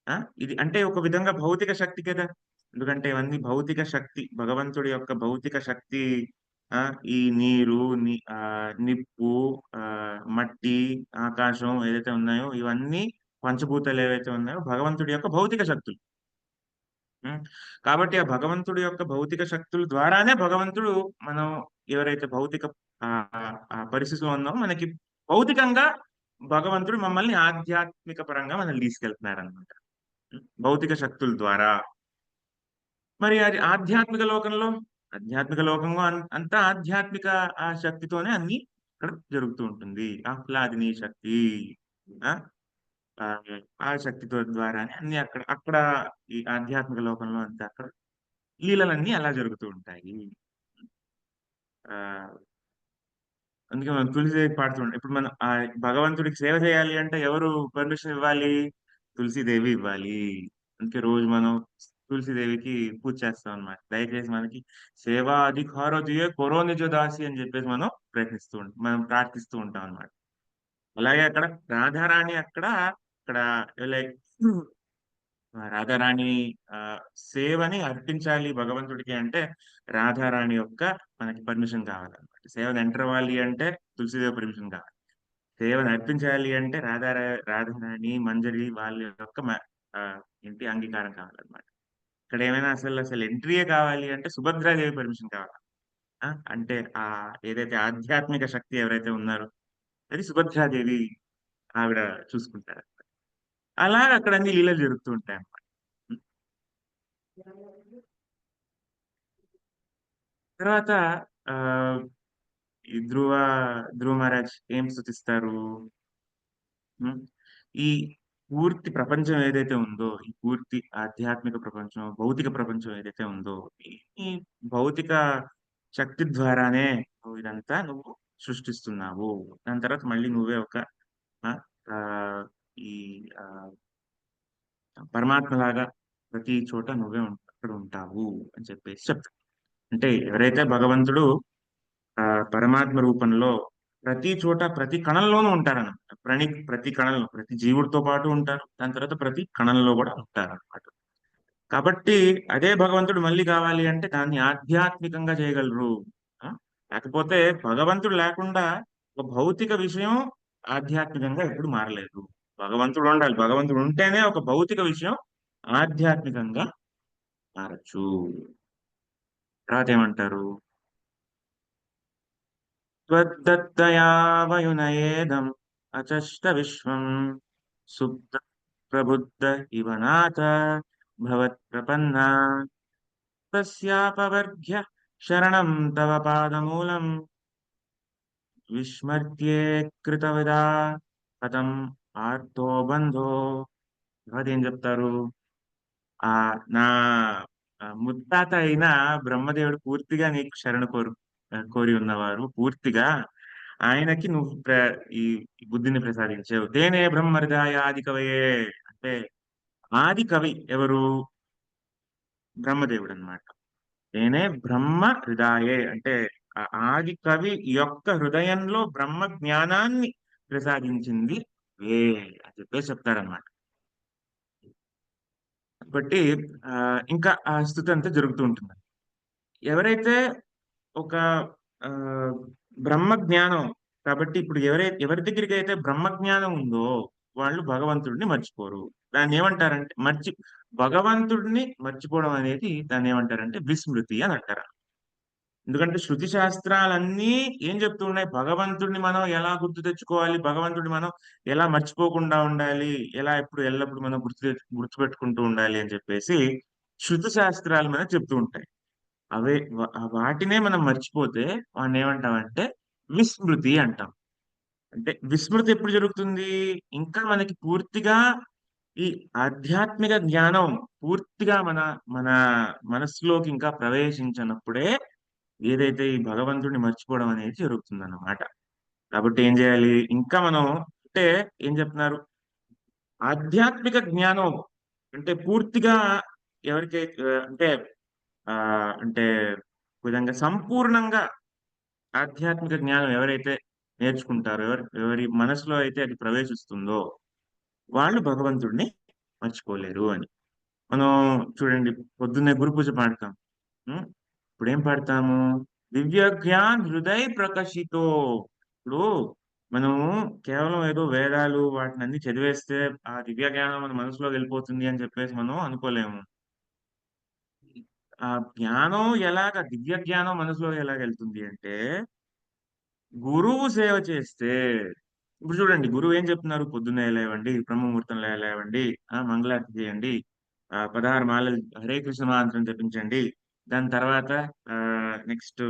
ఆ! ఇది అంటే ఒక విధంగా భౌతిక శక్తి కదా! ఎందుకంటే ఇవన్నీ భౌతిక శక్తి. భగవంతుడి యొక్క భౌతిక శక్తి ఈ నీరు, నిప్పు, మట్టి, ఆకాశం ఏదైతే ఉన్నాయో ఇవన్నీ పంచభూతాలు ఏవైతే ఉన్నాయో భగవంతుడి యొక్క భౌతిక శక్తులు. హ్మ్. కాబట్టి ఆ భగవంతుడి యొక్క భౌతిక శక్తుల ద్వారానే భగవంతుడు మనం ఎవరైతే భౌతిక ఆ పరిస్థితిలో ఉన్నామో మనకి భౌతికంగా భగవంతుడు మమ్మల్ని ఆధ్యాత్మిక పరంగా మనల్ని తీసుకెళ్తున్నారనమాట. భౌతిక శక్తుల ద్వారా. మరి అది ఆధ్యాత్మిక లోకంలో అంతా ఆధ్యాత్మిక శక్తితోనే అన్నీ ఇక్కడ జరుగుతూ ఉంటుంది. ఆహ్లాదిని శక్తి. ఆ! ఆ శక్తితో ద్వారానే అన్నీ అక్కడ అక్కడ ఈ ఆధ్యాత్మిక లోకంలో అంతా అక్కడ లీలలన్నీ అలా జరుగుతూ ఉంటాయి. ఆహ్, అందుకే మనం తులసిదేవి పాడుతుంటాం. ఇప్పుడు మనం భగవంతుడికి సేవ చేయాలి అంటే ఎవరు పర్మిషన్ ఇవ్వాలి? తులసీదేవి ఇవ్వాలి. అందుకే రోజు మనం తులసీదేవికి పూజ చేస్తాం అన్నమాట. దయచేసి మనకి సేవా అధికార దియే కొరో నిజ దాసి అని చెప్పేసి మనం ప్రార్థిస్తూ ఉంటాం అన్నమాట. అలాగే అక్కడ రాధారాణి అక్కడ లైక్ రాధారాణి ఆహ్, సేవని అర్పించాలి భగవంతుడికి అంటే, రాధారాణి యొక్క మనకి పర్మిషన్ కావాలన్నమాట. సేవని ఎంటర్ అవ్వాలి అంటే తులసీదేవి పర్మిషన్ కావాలి. సేవని అర్పించాలి అంటే రాధారాణి, మంజరి వాళ్ళ యొక్క ఏంటి అంగీకారం కావాలన్నమాట. ఇక్కడ ఏమైనా అసలు ఎంట్రీయే కావాలి అంటే సుభద్రాదేవి పర్మిషన్ కావాలి. అంటే ఏదైతే ఆధ్యాత్మిక శక్తి ఎవరైతే ఉన్నారో అది సుభద్రాదేవి ఆవిడ చూసుకుంటారు. అలా అక్కడ అన్ని లీలలు జరుగుతూ ఉంటాయి అన్నమాట. ఉం. తర్వాత ఆ ఈ ధ్రువ మహారాజ్ ఏం స్తుతిస్తారు? ఉం. ఈ పూర్తి ప్రపంచం ఏదైతే ఉందో, ఈ పూర్తి ఆధ్యాత్మిక ప్రపంచం, భౌతిక ప్రపంచం ఏదైతే ఉందో, ఈ ఈ భౌతిక శక్తి ద్వారానే నువ్వు సృష్టిస్తున్నావు. దాని తర్వాత మళ్ళీ నువ్వే ఒక ఆ! ఆహ్, ఈ ఆహ్, పరమాత్మలాగా ప్రతి చోట నువ్వే అక్కడ ఉంటావు అని చెప్పేసి చెప్తారు. అంటే ఎవరైతే భగవంతుడు పరమాత్మ రూపంలో ప్రతి చోట, ప్రతి కణంలోనూ ఉంటారన్నమాట. ప్రతి కణంలో, ప్రతి జీవుడితో పాటు ఉంటారు. దాని తర్వాత ప్రతి కణంలో కూడా ఉంటారన్నమాట. కాబట్టి అదే భగవంతుడు మళ్ళీ కావాలి అంటే దాన్ని ఆధ్యాత్మికంగా చేయగలరు. ఆ! లేకపోతే భగవంతుడు లేకుండా ఒక భౌతిక విషయం ఆధ్యాత్మికంగా ఎప్పుడు మారలేదు. భగవంతుడు ఉండాలి. భగవంతుడు ఉంటేనే ఒక భౌతిక విషయం ఆధ్యాత్మికంగా మారచ్చు. తర్వాత ఏమంటారు? त्वद्दत्तया वयुनयेदम् अचष्ट विश्वम् सुप्त प्रबुद्ध इव नाथ भवत्प्रपन्ना तस्यापवर्ग्य शरणं तव पादमूलम् విస్మర్త్యే కృతవిదా కథం ఆర్తో బంధో. అదేం చెప్తారు? ఆ నా ముత్తాత అయిన బ్రహ్మదేవుడు పూర్తిగా నీకు శరణు కోరి ఉన్నవారు పూర్తిగా ఆయనకి నువ్వు ఈ ఈ బుద్ధిని ప్రసాదించావు. తేనే బ్రహ్మ హృదయ ఆది కవయే. అంటే ఆది కవి ఎవరు? బ్రహ్మదేవుడు అన్నమాట. నేనే బ్రహ్మ హృదయే అంటే ఆది కవి యొక్క హృదయంలో బ్రహ్మ జ్ఞానాన్ని ప్రసాదించింది ఏ అని చెప్పేసి చెప్తారనమాట. కాబట్టి ఇంకా ఆ స్థుతి అంతా జరుగుతూ ఉంటుంది. ఎవరైతే ఒక ఆ, బ్రహ్మ జ్ఞానం కాబట్టి ఇప్పుడు ఎవరి దగ్గరికి అయితే బ్రహ్మ జ్ఞానం ఉందో వాళ్ళు భగవంతుడిని మర్చిపోరు. దాన్ని ఏమంటారంటే భగవంతుడిని మర్చిపోవడం అనేది దాన్ని ఏమంటారంటే విస్మృతి అని అంటారు. ఎందుకంటే శృతి శాస్త్రాలన్నీ ఏం చెప్తూ ఉన్నాయి? భగవంతుడిని మనం ఎలా గుర్తు తెచ్చుకోవాలి, భగవంతుడిని మనం ఎలా మర్చిపోకుండా ఉండాలి, ఎలా ఎప్పుడు ఎల్లప్పుడు మనం గుర్తుపెట్టుకుంటూ ఉండాలి అని చెప్పేసి శృతి శాస్త్రాలు మనకు చెప్తూ ఉంటాయి. వాటినే మనం మర్చిపోతే వాడిని ఏమంటామంటే విస్మృతి అంటాం. అంటే విస్మృతి ఎప్పుడు జరుగుతుంది? ఇంకా మనకి పూర్తిగా ఈ ఆధ్యాత్మిక జ్ఞానం పూర్తిగా మన మనస్సులోకి ఇంకా ప్రవేశించినప్పుడే ఏదైతే ఈ భగవంతుడిని మర్చిపోవడం అనేది జరుగుతుందన్నమాట. కాబట్టి ఏం చేయాలి? ఇంకా మనం అంటే ఏం చెప్తున్నారు? ఆధ్యాత్మిక జ్ఞానం అంటే పూర్తిగా ఎవరికైతే ఆ అంటే ఒక విధంగా సంపూర్ణంగా ఆధ్యాత్మిక జ్ఞానం ఎవరైతే నేర్చుకుంటారో, ఎవరి మనసులో అయితే అది ప్రవేశిస్తుందో వాళ్ళు భగవంతుడిని మర్చిపోలేరు అని. మనం చూడండి పొద్దున్నే గురు పూజ పాడతాం. ఉం? ఇప్పుడు ఏం పాడతాము? దివ్య జ్ఞాన్ హృదయ్ ప్రకాశితో. ఇప్పుడు మనము కేవలం ఏదో వేదాలు వాటిని అన్ని చదివేస్తే ఆ దివ్య జ్ఞానం మన మనసులోకి వెళ్ళిపోతుంది అని చెప్పేసి మనం అనుకోలేము. ఆ జ్ఞానం దివ్య జ్ఞానం మనసులో ఎలాగ వెళ్తుంది అంటే గురువు సేవ చేస్తే. ఇప్పుడు చూడండి గురువు ఏం చెప్తున్నారు? పొద్దున్నే లేవండి, బ్రహ్మముహూర్తంలో లేవండి, మంగళారతి చేయండి, 16 మాలలు హరే కృష్ణ మహామంత్రం జపించండి. దాని తర్వాత నెక్స్ట్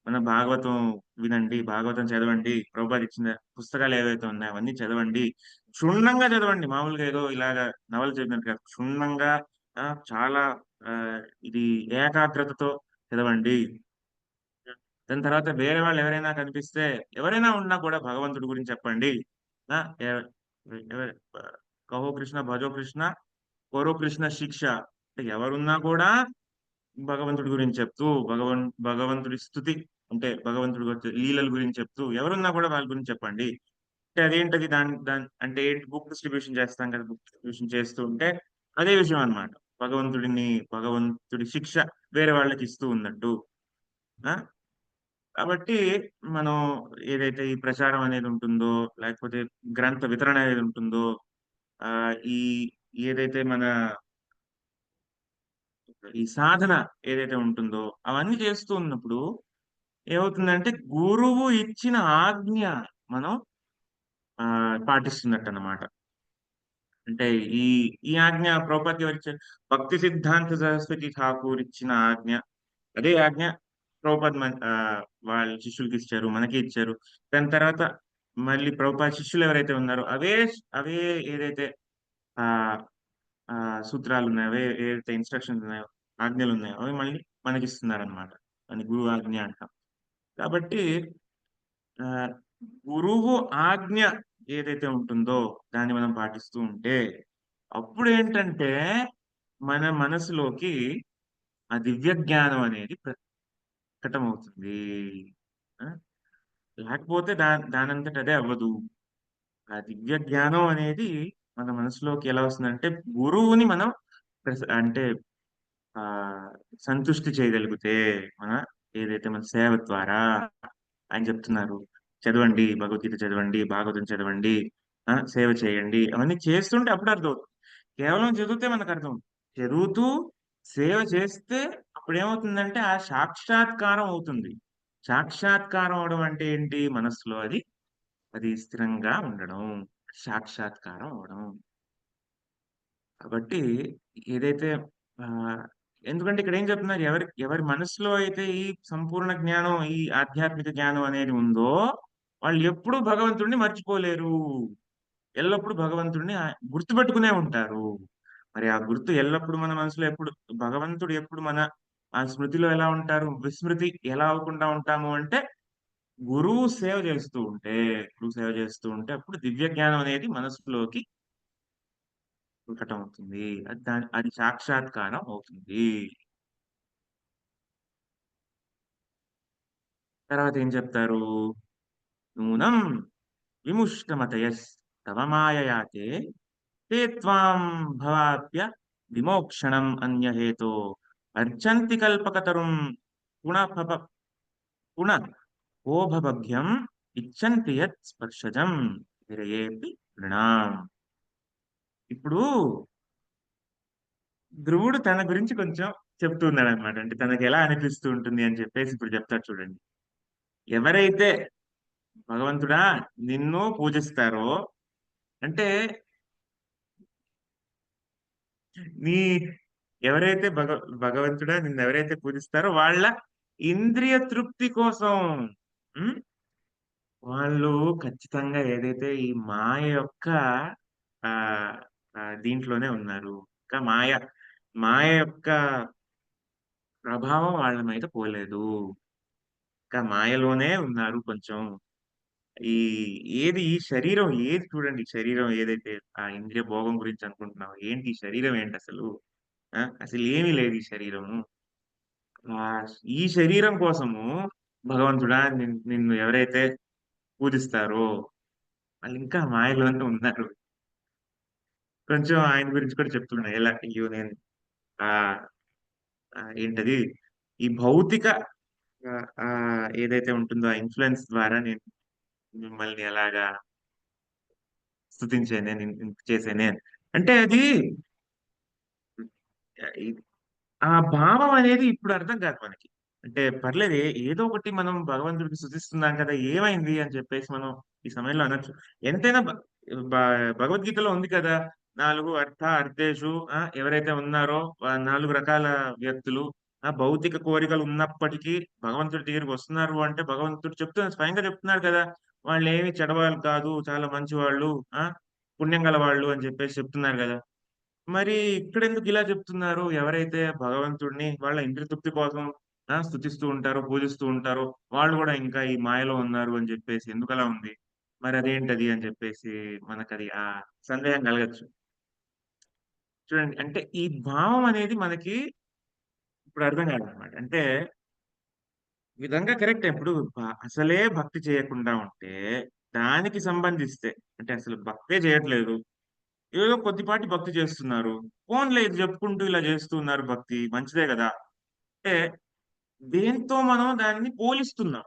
మన భాగవతం వినండి, భాగవతం చదవండి, ప్రభుపాద ఇచ్చిన పుస్తకాలు ఏవైతే ఉన్నాయో అవన్నీ చదవండి. క్షుణ్ణంగా చదవండి, మామూలుగా ఏదో ఇలాగా నవలు చదివినట్టు కాదు. క్షుణ్ణంగా చాలా ఆ, ఇది ఏకాగ్రతతో చదవండి. దాని తర్వాత వేరే వాళ్ళు ఎవరైనా కనిపిస్తే ఎవరైనా ఉన్నా కూడా భగవంతుడి గురించి చెప్పండి. ఆ, ఎవ- ఎవ- కహో కృష్ణ భజో కృష్ణ కోరో కృష్ణ శిక్ష. అంటే ఎవరున్నా కూడా భగవంతుడి గురించి చెప్తూ భగవంతుడి స్థుతి అంటే భగవంతుడి గురించి లీలల గురించి చెప్తూ ఎవరున్నా కూడా వాళ్ళ గురించి చెప్పండి. అంటే అదేంటది దాని దాని అంటే ఏంటి? బుక్ డిస్ట్రిబ్యూషన్ చేస్తాం కదా, బుక్ డిస్ట్రిబ్యూషన్ చేస్తూ ఉంటే అదే విషయం అన్నమాట. భగవంతుడి శిక్ష వేరే వాళ్ళకి ఇస్తూ ఉన్నట్టు. ఆ కాబట్టి మనం ఏదైతే ఈ ప్రచారం అనేది ఉంటుందో, లేకపోతే గ్రంథ వితరణ అనేది ఉంటుందో, ఈ ఏదైతే మన ఈ సాధన ఏదైతే ఉంటుందో అవన్నీ చేస్తూ ఉన్నప్పుడు ఏమవుతుందంటే గురువు ఇచ్చిన ఆజ్ఞ మనం పాటిస్తున్నట్టు అన్నమాట. అంటే ఈ ఈ ఆజ్ఞ ప్రభుపాద్ ఎవరిచ్చారు? భక్తి సిద్ధాంత సరస్వతి ఠాకూర్ ఇచ్చిన ఆజ్ఞ. అదే ఆజ్ఞ ప్రభుపాద్ వాళ్ళ శిష్యులకి ఇచ్చారు, మనకి ఇచ్చారు. దాని తర్వాత మళ్ళీ ప్రభుపాద్ శిష్యులు ఎవరైతే ఉన్నారో అవే అవే ఏదైతే ఆ ఆ సూత్రాలు ఉన్నాయో, ఏదైతే ఇన్స్ట్రక్షన్స్ ఉన్నాయో, ఆజ్ఞలు ఉన్నాయో అవి మళ్ళీ మనకిస్తున్నారనమాట. అని గురువు ఆజ్ఞ అంటాం. కాబట్టి ఆ గురువు ఆజ్ఞ ఏదైతే ఉంటుందో దాన్ని మనం పాటిస్తూ ఉంటే అప్పుడు ఏంటంటే మన మనసులోకి ఆ దివ్య జ్ఞానం అనేది ప్రకటమవుతుంది. ఆ? లేకపోతే దానంతట అదే అవ్వదు. ఆ దివ్య జ్ఞానం అనేది మన మనసులోకి ఎలా వస్తుందంటే గురువుని మనం అంటే ఆ సంతుష్టి చేయగలిగితే మన ఏదైతే మన సేవ ద్వారా ఆయన చెప్తున్నారు, చదవండి భగవద్గీత, చదవండి భాగవతం, చదవండి సేవ చేయండి, అవన్నీ చేస్తుంటే అప్పుడు అర్థం అవుతుంది. కేవలం చదివితే మనకు అర్థం అవుతుంది. చదువుతూ సేవ చేస్తే అప్పుడు ఏమవుతుందంటే ఆ సాక్షాత్కారం అవుతుంది. సాక్షాత్కారం అవడం అంటే ఏంటి? మనస్సులో అది అది స్థిరంగా ఉండడం, సాక్షాత్కారం అవడం. కాబట్టి ఏదైతే ఆహ్, ఎందుకంటే ఇక్కడ ఏం చెప్తున్నారు? ఎవరి ఎవరి మనసులో అయితే ఈ సంపూర్ణ జ్ఞానం, ఈ ఆధ్యాత్మిక జ్ఞానం అనేది ఉందో, వాళ్ళు ఎప్పుడూ భగవంతుడిని మర్చిపోలేరు. ఎల్లప్పుడూ భగవంతుడిని గుర్తుపెట్టుకునే ఉంటారు. మరి ఆ గుర్తు ఎల్లప్పుడు మన మనసులో ఎప్పుడు భగవంతుడు ఎప్పుడు మన ఆ స్మృతిలో ఎలా ఉంటారు? విస్మృతి ఎలా అవ్వకుండా ఉంటాము అంటే, గురువు సేవ చేస్తూ ఉంటే అప్పుడు దివ్య జ్ఞానం అనేది మనసులోకి ప్రకటమవుతుంది. అది సాక్షాత్కారం అవుతుంది. తర్వాత ఏం చెప్తారు? నూనం విముష్టమతయస్తవ మాయయాతే ते त्वां भवाप्य विमोक्षणम् अन्यहेतो अर्चन्ति कल्पकतरुं पुनः पुनः भोभभग्यम् इच्छन्ति यत् స్పర్శజం విరయేపి నృణాం. ఇప్పుడు ధ్రువుడు తన గురించి కొంచెం చెప్తున్నాడు అనమాట. అంటే తనకి ఎలా అనిపిస్తూ ఉంటుంది అని చెప్పేసి ఇప్పుడు చెప్తాడు చూడండి. ఎవరైతే భగవంతుడా నిన్ను పూజిస్తారో అంటే నీ ఎవరైతే భగవంతుడా నిన్నెవరైతే పూజిస్తారో వాళ్ళ ఇంద్రియ తృప్తి కోసం ఉమ్, వాళ్ళు ఖచ్చితంగా ఏదైతే ఈ మాయ యొక్క ఆ దీంట్లోనే ఉన్నారు. ఇంకా మాయ యొక్క ప్రభావం వాళ్ళ మీద పోలేదు. ఇంకా మాయలోనే ఉన్నారు కొంచెం. ఈ ఈ శరీరం ఏది చూడండి, శరీరం ఏదైతే ఆ ఇంద్రియ భోగం గురించి అనుకుంటున్నావు, ఏంటి ఈ శరీరం ఏంటి అసలు? అసలు ఏమీ లేదు ఈ శరీరము. ఆ ఈ శరీరం కోసము భగవంతుడా నిన్ను ఎవరైతే పూజిస్తారో వాళ్ళు ఇంకా మాయలోనే ఉన్నారు. కొంచెం ఆయన గురించి కూడా చెప్తున్నా. ఎలా అయ్యో నేను ఆ ఏంటది ఈ భౌతిక ఏదైతే ఉంటుందో ఆ ఇన్ఫ్లుయెన్స్ ద్వారా నేను మిమ్మల్ని ఎలాగా స్తుతించానే, నేను ఇంత చేశానే అని. అంటే అది ఆ భావం అనేది ఇప్పుడు అర్థం కాదు మనకి. అంటే పర్లేదు ఏదో ఒకటి మనం భగవంతుడికి స్తుతిస్తున్నాం కదా! ఏమైంది అని చెప్పేసి మనం ఈ సమయంలో అనొచ్చు. ఎంతైనా భ భగవద్గీతలో ఉంది కదా! 4 అర్థేషు ఎవరైతే ఉన్నారో 4 రకాల వ్యక్తులు భౌతిక కోరికలు ఉన్నప్పటికీ భగవంతుడి దగ్గరికి వస్తున్నారు అంటే భగవంతుడు స్వయంగా చెప్తున్నాడు కదా! వాళ్ళేమి చెడవాళ్ళు కాదు. చాలా మంచివాళ్ళు. ఆ! పుణ్యం గలవాళ్ళు అని చెప్పేసి చెప్తున్నారు గదా! మరి ఇక్కడెందుకు ఇలా చెప్తున్నారు? ఎవరైతే భగవంతుడిని వాళ్ళ ఇంద్రియ తృప్తి కోసం స్తుతిస్తూ ఉంటారో, పూజిస్తూ ఉంటారో, వాళ్ళు గూడా ఇంకా ఈ మాయలో ఉన్నారు అని జెప్పేసి ఎందుకలా ఉంది? మరి అదేంటది అని చెప్పేసి మనకది సందేహం కలగొచ్చు. చూడండి అంటే ఈ భావం అనేది మనకి ఇప్పుడు అర్థం కాదనమాట. అంటే ఈ విధంగా కరెక్టే. ఇప్పుడు అసలే భక్తి చేయకుండా ఉంటే, దానికి సంబంధిస్తే అంటే అసలు భక్తే చేయట్లేదు. ఏదో కొద్దిపాటి భక్తి చేస్తున్నారు. పోన్లే ఇది చెప్పుకుంటూ ఇలా చేస్తూ ఉన్నారు భక్తి. మంచిదే గదా! అంటే దేనితో మనం దాన్ని పోలిస్తున్నాం.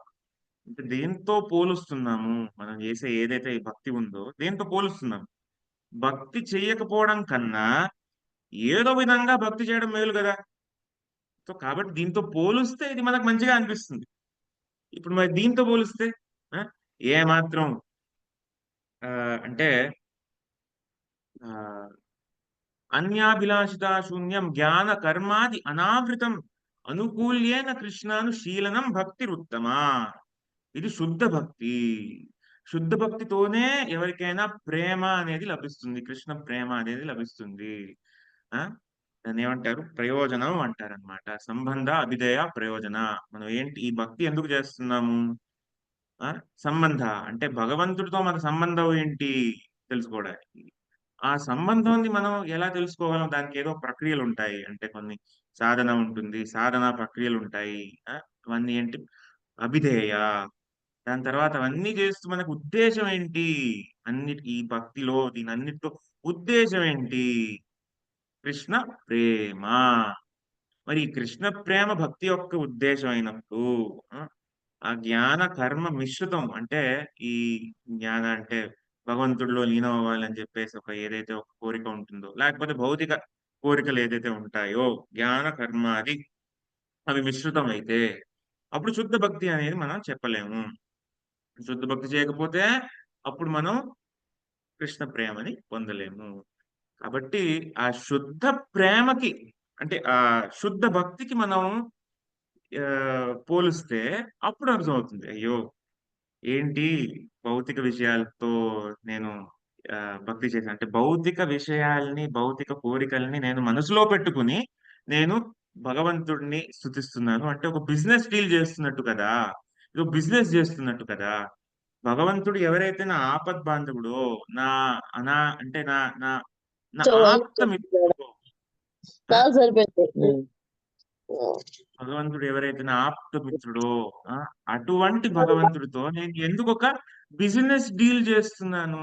అంటే దేనితో పోలుస్తున్నాము? మనం చేసే ఏదైతే ఈ భక్తి ఉందో దేనితో పోలుస్తున్నాం? భక్తి చెయ్యకపోవడం కన్నా ఏదో విధంగా భక్తి చేయడం మేలు గదా! సో కాబట్టి దీంతో పోలిస్తే ఇది మనకు మంచిగా అనిపిస్తుంది. ఇప్పుడు మరి దీంతో పోలిస్తే ఆ, ఏ మాత్రం అంటే ఆ, అన్యాభిలాషితా శూన్యం జ్ఞాన కర్మాది అనావృతం అనుకూల్యేన కృష్ణానుశీలనం భక్తిరుత్తమా. ఇది శుద్ధ భక్తి. శుద్ధ భక్తితోనే ఎవరికైనా ప్రేమ అనేది లభిస్తుంది, కృష్ణ ప్రేమ అనేది లభిస్తుంది. ఆ దాన్ని ఏమంటారు, ప్రయోజనం అంటారు అనమాట. సంబంధ అభిధేయ ప్రయోజన. మనం ఏంటి ఈ భక్తి ఎందుకు చేస్తున్నాము? ఆ సంబంధ అంటే భగవంతుడితో మన సంబంధం ఏంటి తెలుసుకోవడానికి. ఆ సంబంధాన్ని మనం ఎలా తెలుసుకోగలం? దానికి ఏదో ప్రక్రియలు ఉంటాయి. అంటే కొన్ని సాధన ఉంటుంది, సాధన ప్రక్రియలు ఉంటాయి. అవన్నీ ఏంటి? అభిధేయ. దాని తర్వాత అవన్నీ చేస్తూ మనకు ఉద్దేశం ఏంటి? అన్నిటి ఈ భక్తిలో దీని అన్నిటిలో ఉద్దేశం ఏంటి? కృష్ణ ప్రేమ. మరి ఈ కృష్ణ ప్రేమ భక్తి యొక్క ఉద్దేశం అయినప్పుడు ఆ, ఆ జ్ఞాన కర్మ మిశ్రితం అంటే ఈ జ్ఞాన అంటే భగవంతుడిలో లీనం అవ్వాలని చెప్పేసి ఒక ఏదైతే ఒక కోరిక ఉంటుందో, లేకపోతే భౌతిక కోరికలు ఏదైతే ఉంటాయో, జ్ఞాన కర్మ అది అవి మిశ్రితం అయితే అప్పుడు శుద్ధ భక్తి అనేది మనం చెప్పలేము. శుద్ధ భక్తి చేయకపోతే అప్పుడు మనం కృష్ణ ప్రేమని పొందలేము. కాబట్టి ఆ శుద్ధ ప్రేమకి అంటే ఆ శుద్ధ భక్తికి మనం పోలిస్తే అప్పుడు అర్థమవుతుంది, అయ్యో ఏంటి భౌతిక విషయాలతో నేను ఆ, భక్తి చేశాను అంటే భౌతిక విషయాల్ని భౌతిక కోరికల్ని నేను మనసులో పెట్టుకుని నేను భగవంతుడిని స్తుతిస్తున్నాను అంటే ఒక బిజినెస్ డీల్ చేస్తున్నట్టు కదా. ఇది బిజినెస్ చేస్తున్నట్టు కదా. భగవంతుడు ఎవరైతే నా ఆపద్ బాంధవుడో, నా అనా అంటే నా నా నా సో ఆప్త మిత్రుడో, ఆ, చాలా సరిపోయింది. భగవంతుడు ఎవరైతే నా ఆప్త మిత్రుడో, ఆ, అటువంటి భగవంతుడితో నేను ఎందుకు ఒక బిజినెస్ డీల్ చేస్తున్నాను?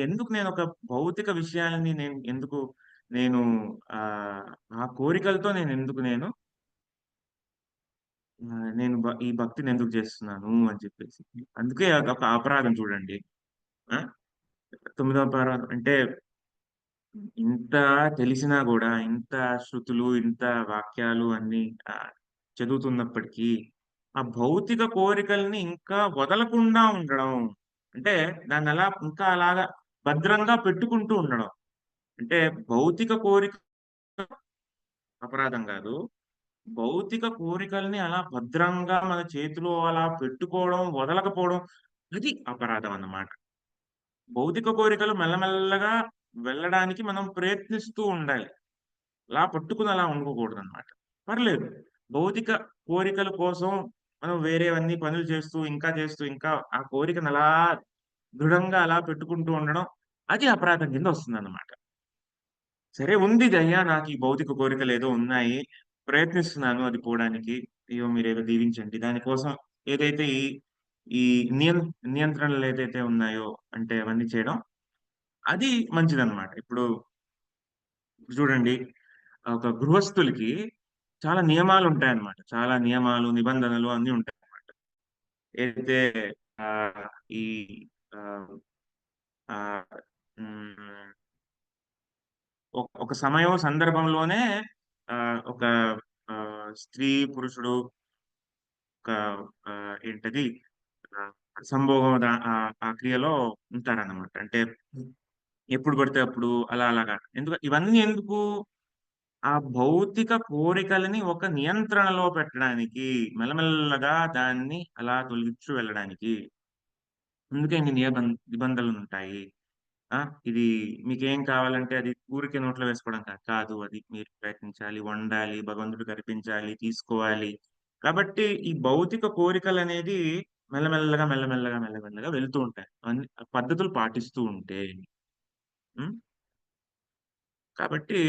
ఎందుకు నేను ఒక భౌతిక విషయాలని నేను ఎందుకు నేను ఆ ఆ కోరికలతో నేను ఎందుకు నేను ఈ భక్తిని ఎందుకు చేస్తున్నాను అని చెప్పేసి. అందుకే అదొక అపరాధం చూడండి. ఆ 9వ అపరాధం అంటే ఇంత తెలిసినా కూడా ఇంత శృతులు ఇంత వాక్యాలు అన్ని ఆ, చదువుతున్నప్పటికీ ఆ భౌతిక కోరికల్ని ఇంకా వదలకుండా ఉండడం అంటే దాన్ని అలా ఇంకా అలాగా భద్రంగా పెట్టుకుంటూ ఉండడం అంటే భౌతిక కోరిక అపరాధం కాదు. భౌతిక కోరికల్ని అలా భద్రంగా మన చేతిలో అలా పెట్టుకోవడం వదలకపోవడం అది అపరాధం అన్నమాట. భౌతిక కోరికలు మెల్లమెల్లగా వెళ్ళడానికి మనం ప్రయత్నిస్తూ ఉండాలి. అలా పట్టుకుని అలా ఉండకూడదు అనమాట. పర్లేదు. భౌతిక కోరికల కోసం మనం వేరేవన్నీ పనులు చేస్తూ, ఇంకా చేస్తూ, ఇంకా ఆ కోరికను అలా దృఢంగా అలా పెట్టుకుంటూ ఉండడం అది అపరాధం కింద వస్తుందన్నమాట. సరే ఉంది ఇది, అయ్యా నాకు ఈ భౌతిక కోరికలు ఏదో ఉన్నాయి. ప్రయత్నిస్తున్నాను అది పోవడానికి. అయ్యో మీరేదో దీవించండి. దానికోసం ఏదైతే ఈ ఈ నియం నియంత్రణలు ఏదైతే ఉన్నాయో అంటే అవన్నీ చేయడం అది మంచిదన్నమాట. ఇప్పుడు చూడండి ఒక గృహస్థులకి చాలా నియమాలు ఉంటాయన్నమాట. చాలా నియమాలు, నిబంధనలు అన్నీ ఉంటాయన్నమాట. ఏదైతే ఆ ఈ ఆ ఆ హ్మ్. ఒక సమయం సందర్భంలోనే ఒక స్త్రీ, పురుషుడు ఒక ఏంటది సంభోగం ఆ క్రియలో ఉంటారన్నమాట. అంటే ఎప్పుడు పడితే అప్పుడు అలా అలాగా. ఇవన్నీ ఎందుకు? ఆ భౌతిక కోరికలని ఒక నియంత్రణలో పెట్టడానికి, మెల్లమెల్లగా దాన్ని అలా తొలగిచ్చు వెళ్ళడానికి. అందుకే ఇన్ని నిబంధనలు ఉంటాయి. ఆ! ఇది మీకేం కావాలంటే అది ఊరికే నోట్లో వేసుకోవడం కాదు. అది మీరు ప్రయత్నించాలి, వండాలి, భగవంతుడికి అర్పించాలి, తీసుకోవాలి. కాబట్టి ఈ భౌతిక కోరికలనేది మెల్లమెల్లగా, మెల్లమెల్లగా, మెల్లమెల్లగా వెళ్తూ ఉంటాయి. అన్ని పద్ధతులు పాటిస్తూ ఉంటే. హ్మ్. కాబట్టి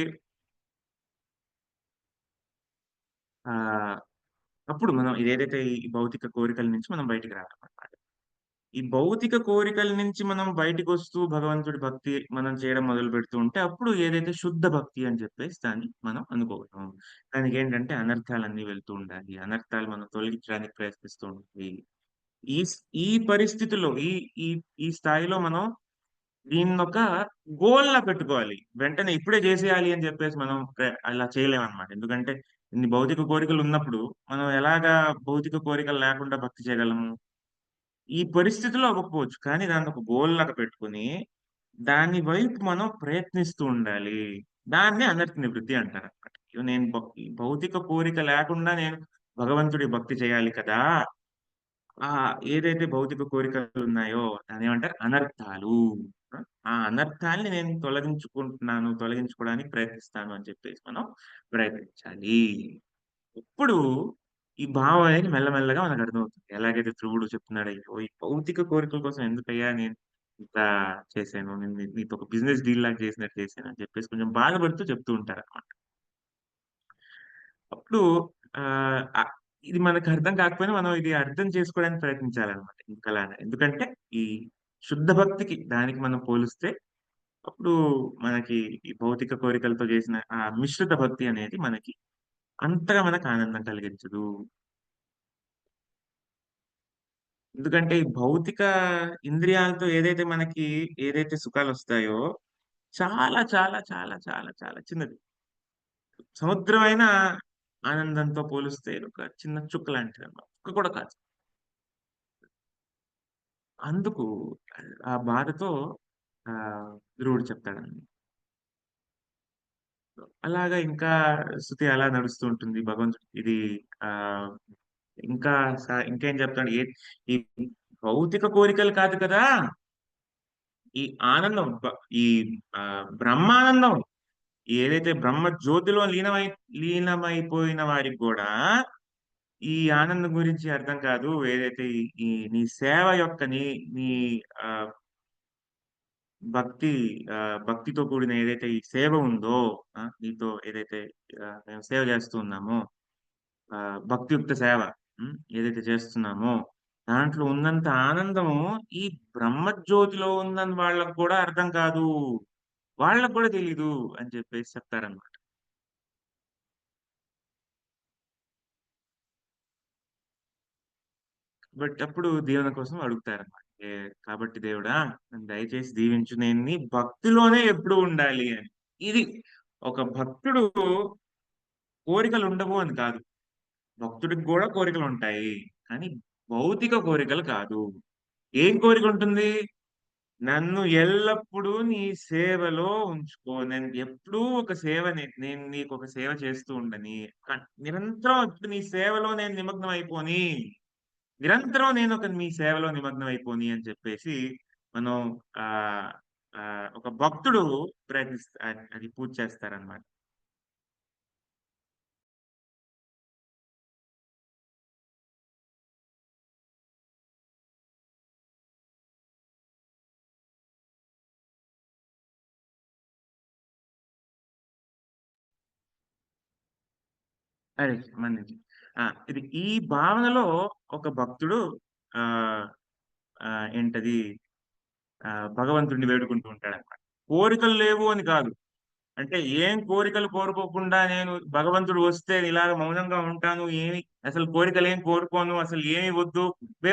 ఆహ్, అప్పుడు మనం ఇదేదైతే ఈ భౌతిక కోరికల నుంచి మనం బయటికి రావాలన్నమాట. ఈ భౌతిక కోరికల నుంచి మనం బయటికొస్తూ భగవంతుడి భక్తి మనం చేయడం మొదలుపెడుతూ ఉంటే, అప్పుడు ఏదైతే శుద్ధ భక్తి అని చెప్పేసి దాన్ని మనం అనుకోగలం. దానికేంటంటే అనర్థాలన్నీ వెళ్తూ ఉండాలి. అనర్థాలు మనం తొలగించడానికి ప్రయత్నిస్తూ ఉండాలి. ఈ స్ ఈ పరిస్థితిలో ఈ ఈ ఈ స్థాయిలో మనం దీన్నొక గోల్‌లా పెట్టుకోవాలి. వెంటనే ఇప్పుడే చేసేయాలి అని చెప్పేసి మనం అలా చేయలేమనమాట. ఎందుకంటే ఇన్ని భౌతిక కోరికలు ఉన్నప్పుడు మనం ఎలాగా భౌతిక కోరికలు లేకుండా భక్తి చేయగలము? ఈ పరిస్థితిలో అవ్వకపోవచ్చు. కానీ దాన్ని ఒక గోల్ లాగా పెట్టుకొని, దాని వైపు మనం ప్రయత్నిస్తూ ఉండాలి. దాన్నే అనర్థ నివృత్తి అంటారనమాట. నేను ఈ భౌతిక కోరిక లేకుండా నేను భగవంతుడి భక్తి చేయాలి కదా! ఏదైతే భౌతిక కోరికలున్నాయో దాన్నేమంటారు అనర్థాలు. ఆ! ఆ అనర్థాల్ని నేను తొలగించుకోవడానికి ప్రయత్నిస్తాను అని చెప్పేసి మనం ప్రయత్నించాలి. ఇప్పుడు ఈ భావం అనేది మెల్లమెల్లగా మనకర్థమవుతుంది. ఎలాగైతే ధ్రువుడు చెప్తున్నాడు, "అయ్యో! ఈ భౌతిక కోరికల కోసం ఎందుకయ్యా నేను ఇంత చేశాను. నేను నీతో ఒక బిజినెస్ డీల్ లాగా చేసినట్టు చేశాను" అని చెప్పేసి కొంచెం బాధపడుతూ చెప్తూ ఉంటారనమాట. అప్పుడు ఆహ్, ఇది మనకర్థం కాకపోయినా మనం ఇది అర్థం చేసుకోవడానికి ప్రయత్నించాలనమాట. ఎందుకలాగా? ఎందుకంటే ఈ శుద్ధ భక్తికి దానికి మనం పోలిస్తే అప్పుడు మనకి ఈ భౌతిక కోరికలతో చేసిన ఆ మిశ్రిత భక్తి అనేది మనకి అంతగా మనకు ఆనందం కలిగించదు. ఎందుకంటే ఈ భౌతిక ఇంద్రియాలతో ఏదైతే సుఖాలొస్తాయో చాలా, చాలా, చాలా, చాలా, చాలా చిన్నది. సముద్రమైన ఆనందంతో పోలిస్తే ఒక చిన్న చుక్క లాంటిదన్నమాట. చుక్క కూడా కాదు. అందుకు ఆ బాధతో ధ్రువుడు చెప్తాడన్నమాట. అలాగా ఇంకా స్తుతి అలా నడుస్తూ ఉంటుంది. భగవంతుడు ఇది ఆహ్, ఇంకా ఇంకేం చెప్తాడు? ఈ భౌతిక కోరికలు కాదు కదా! ఈ ఆనందం ఈ బ్రహ్మానందం ఏదైతే బ్రహ్మ జ్యోతిలో లీనమైపోయిన వారికి గూడా ఈ ఆనందం గురించి అర్థం కాదు. ఏదైతే ఈ ఈ నీ సేవ యొక్క నీ నీ ఆహ్, భక్తి భక్తితో కూడిన ఏదైతే ఈ సేవ ఉందో నీతో ఏదైతే మేము సేవ చేస్తూ ఉన్నామో భక్తియుక్త సేవ ఏదైతే చేస్తున్నామో దాంట్లో ఉన్నంత ఆనందము ఈ బ్రహ్మజ్యోతిలో ఉందని వాళ్ళకి కూడా అర్థం కాదు. వాళ్ళకి కూడా తెలీదు అని చెప్పేసి చెప్తారనమాట. బట్ అప్పుడు దీవెన కోసం అడుగుతారన్నమాట. కాబట్టి దేవుడా నన్ను దయచేసి దీవించు. నేను నీ భక్తిలోనే ఎప్పుడూ ఉండాలి అని. ఇది ఒక భక్తుడు కోరికలుండవు అని కాదు. భక్తుడికి గూడా కోరికలుంటాయి. కానీ భౌతిక కోరికలు కాదు. ఏం కోరికుంటుంది? నన్ను ఎల్లప్పుడూ నీ సేవలో ఉంచుకో. నేను ఎప్పుడూ ఒక సేవ నేను నీకొక సేవ చేస్తూ ఉండని. నిరంతరం ఎప్పుడు నీ సేవలో నేను నిమగ్నం అయిపోని. నిరంతరం మీ సేవలో నిమగ్నం అయిపోని అని చెప్పేసి మనం ఆహ్, ఒక భక్తుడు అది పూజ చేస్తారనమాట. అదే మన్నించి. ఇది ఈ భావనలో ఒక భక్తుడు ఆహ్, ఏంటది భగవంతుడిని వేడుకుంటూ ఉంటాడనమాట. కోరికలు లేవు అని కాదు. అంటే ఏం కోరికలు కోరుకోకుండా నేను భగవంతుడు వస్తే ఇలాగ మౌనంగా ఉంటాను. అసలు కోరికలేం కోరుకోను. అసలు ఏమి వద్దు.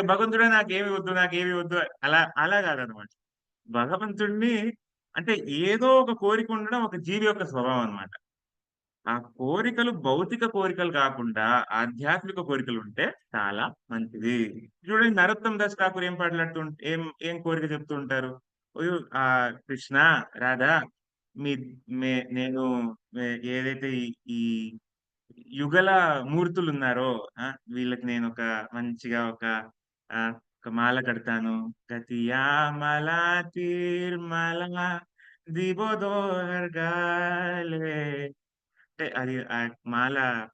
భగవంతుడే నాకేమి వద్దు, నాకేమి వద్దు అలా కాదనమాట. భగవంతుడిని అంటే ఏదో ఒక కోరిక ఉండడం ఒక జీవి యొక్క స్వభావం అన్నమాట. ఆ కోరికలు భౌతిక కోరికలు కాకుండా ఆధ్యాత్మిక కోరికలుంటే చాలా మంచిది. చూడండి 'నరోత్తమ్ దాస్ ఠాకూర్' ఏం పాటలాడుతూ ఏం ఏం కోరిక చెప్తూ ఉంటారు. కృష్ణ, రాధా మీ నేను ఏదైతే ఈ ఈ యుగల మూర్తులున్నారో ఆ! వీళ్ళకి నేనొక మంచిగా ఒక మాల కడతాను. 'కతియా మాల తీర్మాల దిబో దోహర్ గాలే' అంటే అది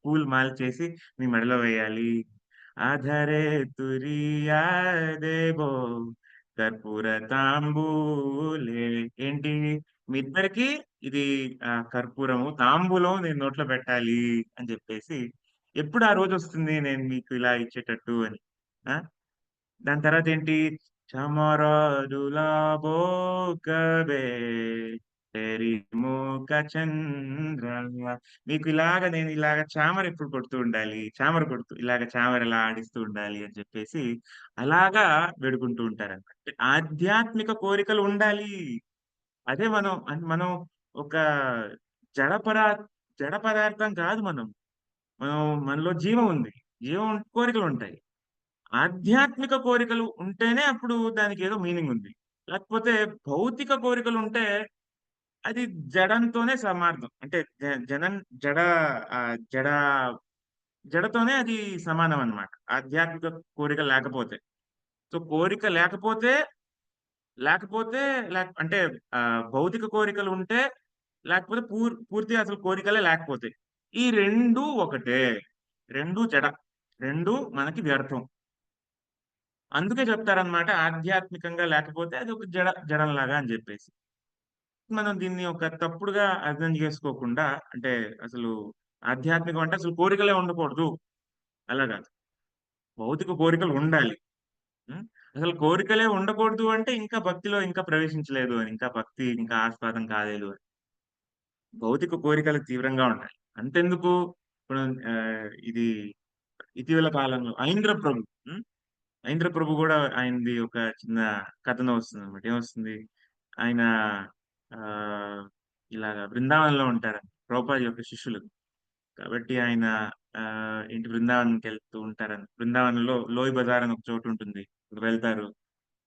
పూల మాల చేసి మీ మెడలో వేయాలి. ఆధరే తురియా దేవో కర్పూర తాంబూలే ఏంటి మీ ఇద్దరికి ఇది కర్పూరము, తాంబూలం నేను నోట్లో పెట్టాలి అని చెప్పేసి ఎప్పుడు ఆ రోజొస్తుంది నేను మీకు ఇలా ఇచ్చేటట్టు అని. ఆ! దాని తర్వాతేంటి? చమరదులాబో కబే తెరి మూక చంద్రమ మీకు నేను చామర ఎప్పుడు కొడుతూ ఉండాలి. చామర కొడుతూ చామర ఇలా ఆడిస్తూ ఉండాలి అని చెప్పేసి అలాగా వేడుకుంటూ ఉంటారన్నమాట. ఆధ్యాత్మిక కోరికలు ఉండాలి. అదే మనం ఒక జడ పరా జడ పదార్థం కాదు మనం. మనం మనలో జీవం ఉంది. కోరికలుంటాయి. ఆధ్యాత్మిక కోరికలు ఉంటేనే అప్పుడు దానికేదో మీనింగ్ ఉంది. లేకపోతే భౌతిక కోరికలుంటే అది జడంతోనే సమార్థం. అంటే జనం జడ జడ జడతోనే అది సమానం అన్నమాట. ఆధ్యాత్మిక కోరిక లేకపోతే. సో, కోరిక లేకపోతే, లేకపోతే అంటే భౌతిక కోరికలుంటే, లేకపోతే పూర్తిగా అసలు కోరికలే లేకపోతే. ఈ 2 ఒకటే. 2 జడ. 2 మనకి వ్యర్థం. అందుకే చెప్తారన్నమాట ఆధ్యాత్మికంగా లేకపోతే అది ఒక జడంలాగా అని జెప్పేసి. మనం దీన్ని ఒక తప్పుడుగా అర్థం చేసుకోకుండా అంటే అసలు ఆధ్యాత్మికం అంటే అసలు కోరికలే ఉండకూడదు. అలా గాదు. భౌతిక కోరికలు ఉండాలి. హ్మ్. అసలు కోరికలే ఉండకూడదు అంటే ఇంకా భక్తిలో ఇంకా ప్రవేశించలేదు అని. ఇంకా భక్తి ఇంకా ఆస్వాదం కాలేదు అని. భౌతిక కోరికలు తీవ్రంగా ఉండాలి. అంతెందుకు ఇప్పుడు ఇది ఇటీవల కాలంలో 'ఐంద్ర ప్రభు' హ్మ్. 'ఐంద్ర ప్రభు' గూడా ఆయనది ఒక చిన్న కథనం వస్తుందన్నమాట. ఏమొస్తుంది? ఆయన ఆహ్, ఇలాగ బృందావనంలో ఉంటారండి. ప్రభుపాద యొక్క శిష్యులు. కాబట్టి ఆయన ఏంటి బృందావనంకెళ్తూ ఉంటారని. బృందావనంలో లోయ్ బజార్ అని ఒక చోటుంటుంది. వెళ్తారు.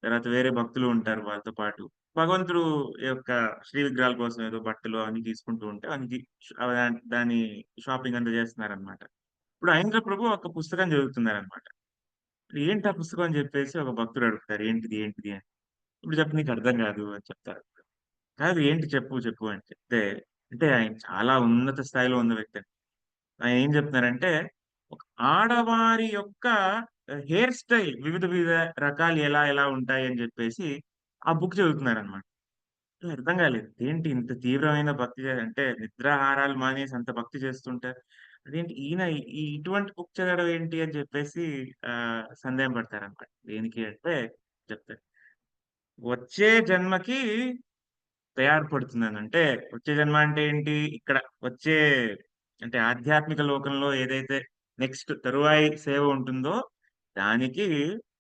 తర్వాత వేరే భక్తులు ఉంటారు వాళ్ళతో పాటు. భగవంతుడు యొక్క శ్రీ విగ్రహాల కోసం ఏదో బట్టలు అవన్నీ తీసుకుంటూ ఉంటే అవన్నీ దాని షాపింగ్ అంతా చేస్తున్నారనమాట. ఇప్పుడు 'ఐంద్ర ప్రభు' ఒక పుస్తకం చదువుతున్నారనమాట. ఏంటి ఆ పుస్తకం అని చెప్పేసి ఒక భక్తుడు అడుగుతారు. ఏంటిది? ఏంటిది? అని. ఇప్పుడు చెప్పు నీకు అర్థం కాదు అని చెప్తారు. కాదు ఏంటి చెప్పు చెప్పు అని చెప్తే అంటే ఆయన చాలా ఉన్నత స్థాయిలో ఉన్న వ్యక్తి. ఆయన ఏం చెప్తున్నారంటే, ఒక ఆడవారి యొక్క హెయిర్ స్టైల్ వివిధ వివిధ రకాలు ఎలా ఎలా ఉంటాయని జెప్పేసి, ఆ బుక్ చదువుతున్నారనమాట. అర్థం కాలేదు. ఏంటి ఇంత తీవ్రమైన భక్తి అంటే నిద్రాహారాలు మానేసి అంత భక్తి చేస్తుంటారు. అదేంటి ఈయన ఇటువంటి బుక్ చదవడం ఏంటి అని చెప్పేసి సందేహం పడతారనమాట. దేనికి అంటే చెప్తారు. వచ్చే జన్మకి తయారుపడుతున్నాను. అంటే వచ్చే జన్మ అంటే ఏంటి? ఇక్కడ వచ్చే అంటే ఆధ్యాత్మిక లోకంలో ఏదైతే నెక్స్ట్ తరువాయి సేవ ఉంటుందో దానికి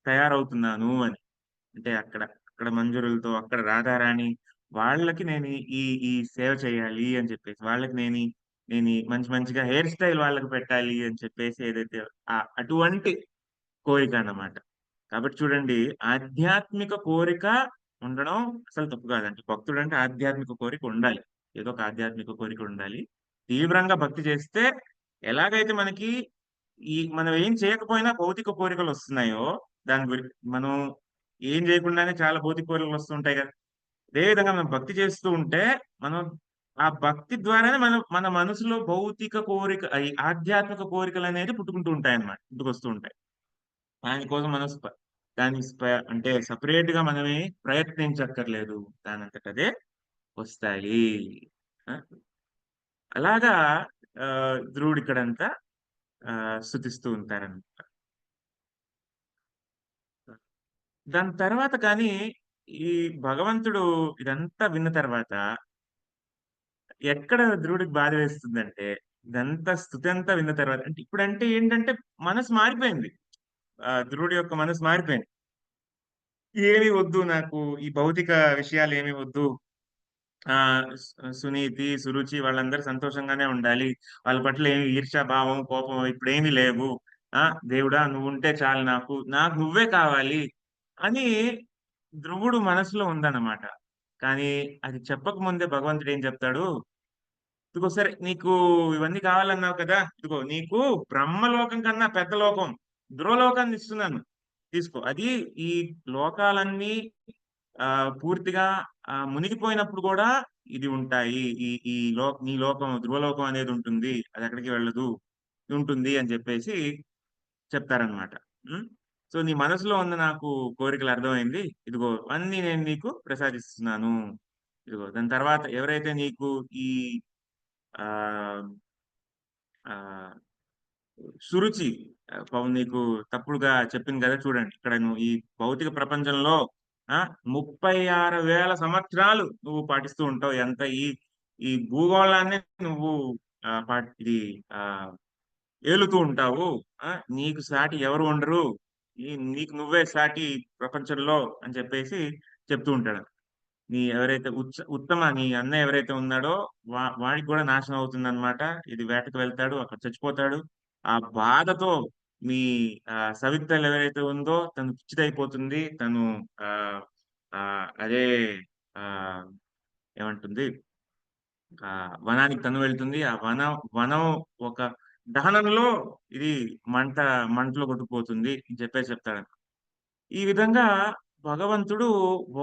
తయారవుతున్నాను అని. అంటే అక్కడ మంజురులతో, అక్కడ రాధారాణి వాళ్ళకి నేను ఈ ఈ సేవ చేయాలి అని చెప్పేసి, వాళ్ళకి నేను మంచి మంచిగా హెయిర్ స్టైల్ వాళ్ళకి పెట్టాలి అని చెప్పేసి ఏదైతే అటువంటి కోరికన్నమాట. కాబట్టి చూడండి ఆధ్యాత్మిక కోరిక ఉండడం అసలు తప్పు కాదండి. భక్తుడంటే ఆధ్యాత్మిక కోరిక ఉండాలి. ఏదో ఒక ఆధ్యాత్మిక కోరిక ఉండాలి. తీవ్రంగా భక్తి చేస్తే ఎలాగైతే మనకి మనం ఏం చేయకపోయినా భౌతిక కోరికలొస్తున్నాయో, దాని గురి మనం ఏం చేయకుండానే చాలా భౌతిక కోరికలొస్తుంటాయి గదా! అదే విధంగా మనం భక్తి చేస్తూ ఉంటే, మనం ఆ భక్తి ద్వారానే మన మనసులో భౌతిక కోరిక ఆధ్యాత్మిక కోరికలనేది పుట్టుకుంటూ ఉంటాయన్నమాట. పుట్టుకొస్తూ ఉంటాయి. దానికోసం మనం దాన్ని అంటే సెపరేట్‌గా మనమే ప్రయత్నించక్కర్లేదు. దానంతట అదే వస్తాయి. ఆ! అలాగా ధ్రువుడిక్కడంతా స్తుతిస్తూ ఉంటారనమాట. దాని తర్వాత కానీ, ఈ భగవంతుడు ఇదంతా విన్న తర్వాత, ఎక్కడ ధ్రువుడికి బాధ వేస్తుందంటే, ఇదంతా స్తుతంతా విన్న తర్వాత అంటే ఇప్పుడంటే ఏంటంటే మనసు మారిపోయింది. ధ్రువుడి యొక్క మనసు మారిపోయింది. ఏమి వద్దు నాకు ఈ భౌతిక విషయాలేమి వద్దు. సునీతి, సురుచి వాళ్ళందరూ సంతోషంగానే ఉండాలి. వాళ్ళ పట్ల ఏమి ఈర్ష్య భావం, కోపం ఇప్పుడేమి లేవు. ఆ! దేవుడా నువ్వుంటే చాలు నాకు. నాకు నువ్వే కావాలి అని ధ్రువుడు మనసులో ఉందన్నమాట. కానీ అది చెప్పక ముందే భగవంతుడు ఏం చెప్తాడు, ఇదిగో సరే నీకు ఇవన్నీ కావాలన్నావు కదా! ఇదిగో నీకు బ్రహ్మలోకం కన్నా పెద్ద లోకం, ధ్రువలోకాన్ని ఇస్తున్నాను. తీసుకో. అది ఈ లోకాలన్నీ పూర్తిగా మునిగిపోయినప్పుడు గూడా ఇది ఉంటాయి. ఈ ఈ నీ లోకం ధ్రువలోకం అనేదుంటుంది. అదెక్కడికి వెళ్ళదు. ఉంటుంది అని చెప్పేసి చెప్తారనమాట. హ్మ్. సో, నీ మనసులో ఉన్న నాకు కోరికలు అర్థమైంది. ఇదిగో అన్నీ నేను నీకు ప్రసాదిస్తున్నాను. ఇదిగో దాని తర్వాత ఎవరైతే నీకు ఈ ఆహ్, ఆహ్, సురుచి పాపం నీకు తప్పుడుగా చెప్పింది గదా! చూడండి. ఇక్కడ నువ్వు ఈ భౌతిక ప్రపంచంలో ఆ! 36,000 సంవత్సరాలు నువ్వు పాటిస్తూ ఉంటావు. ఈ భూగోళాన్నే నువ్వు ఇది ఆహ్, ఏలుతూ ఉంటావు. ఆ! నీకు సాటి ఎవరు ఉండరు. నీకు నువ్వే సాటి ప్రపంచంలో అని చెప్పేసి చెప్తూ ఉంటాడు. ఎవరైతే ఉత్తమ నీ అన్న ఎవరైతే ఉన్నాడో వాడికి కూడా నాశనం అవుతుందన్నమాట. ఇది వేటకి వెళ్తాడు. అక్కడ చచ్చిపోతాడు. ఆ బాధతో మీ సవిత్రలు ఎవరైతే ఉందో తను పిచ్చిదైపోతుంది. తను ఆహ్, అదే ఆహ్, ఏమంటుంది? వనానికి తను వెళ్తుంది. ఆ వనం ఒక దహనంలో ఇది మంట మంటలో కొట్టుకుపోతుంది అని చెప్పేసి చెప్తాడు. ఈ విధంగా భగవంతుడు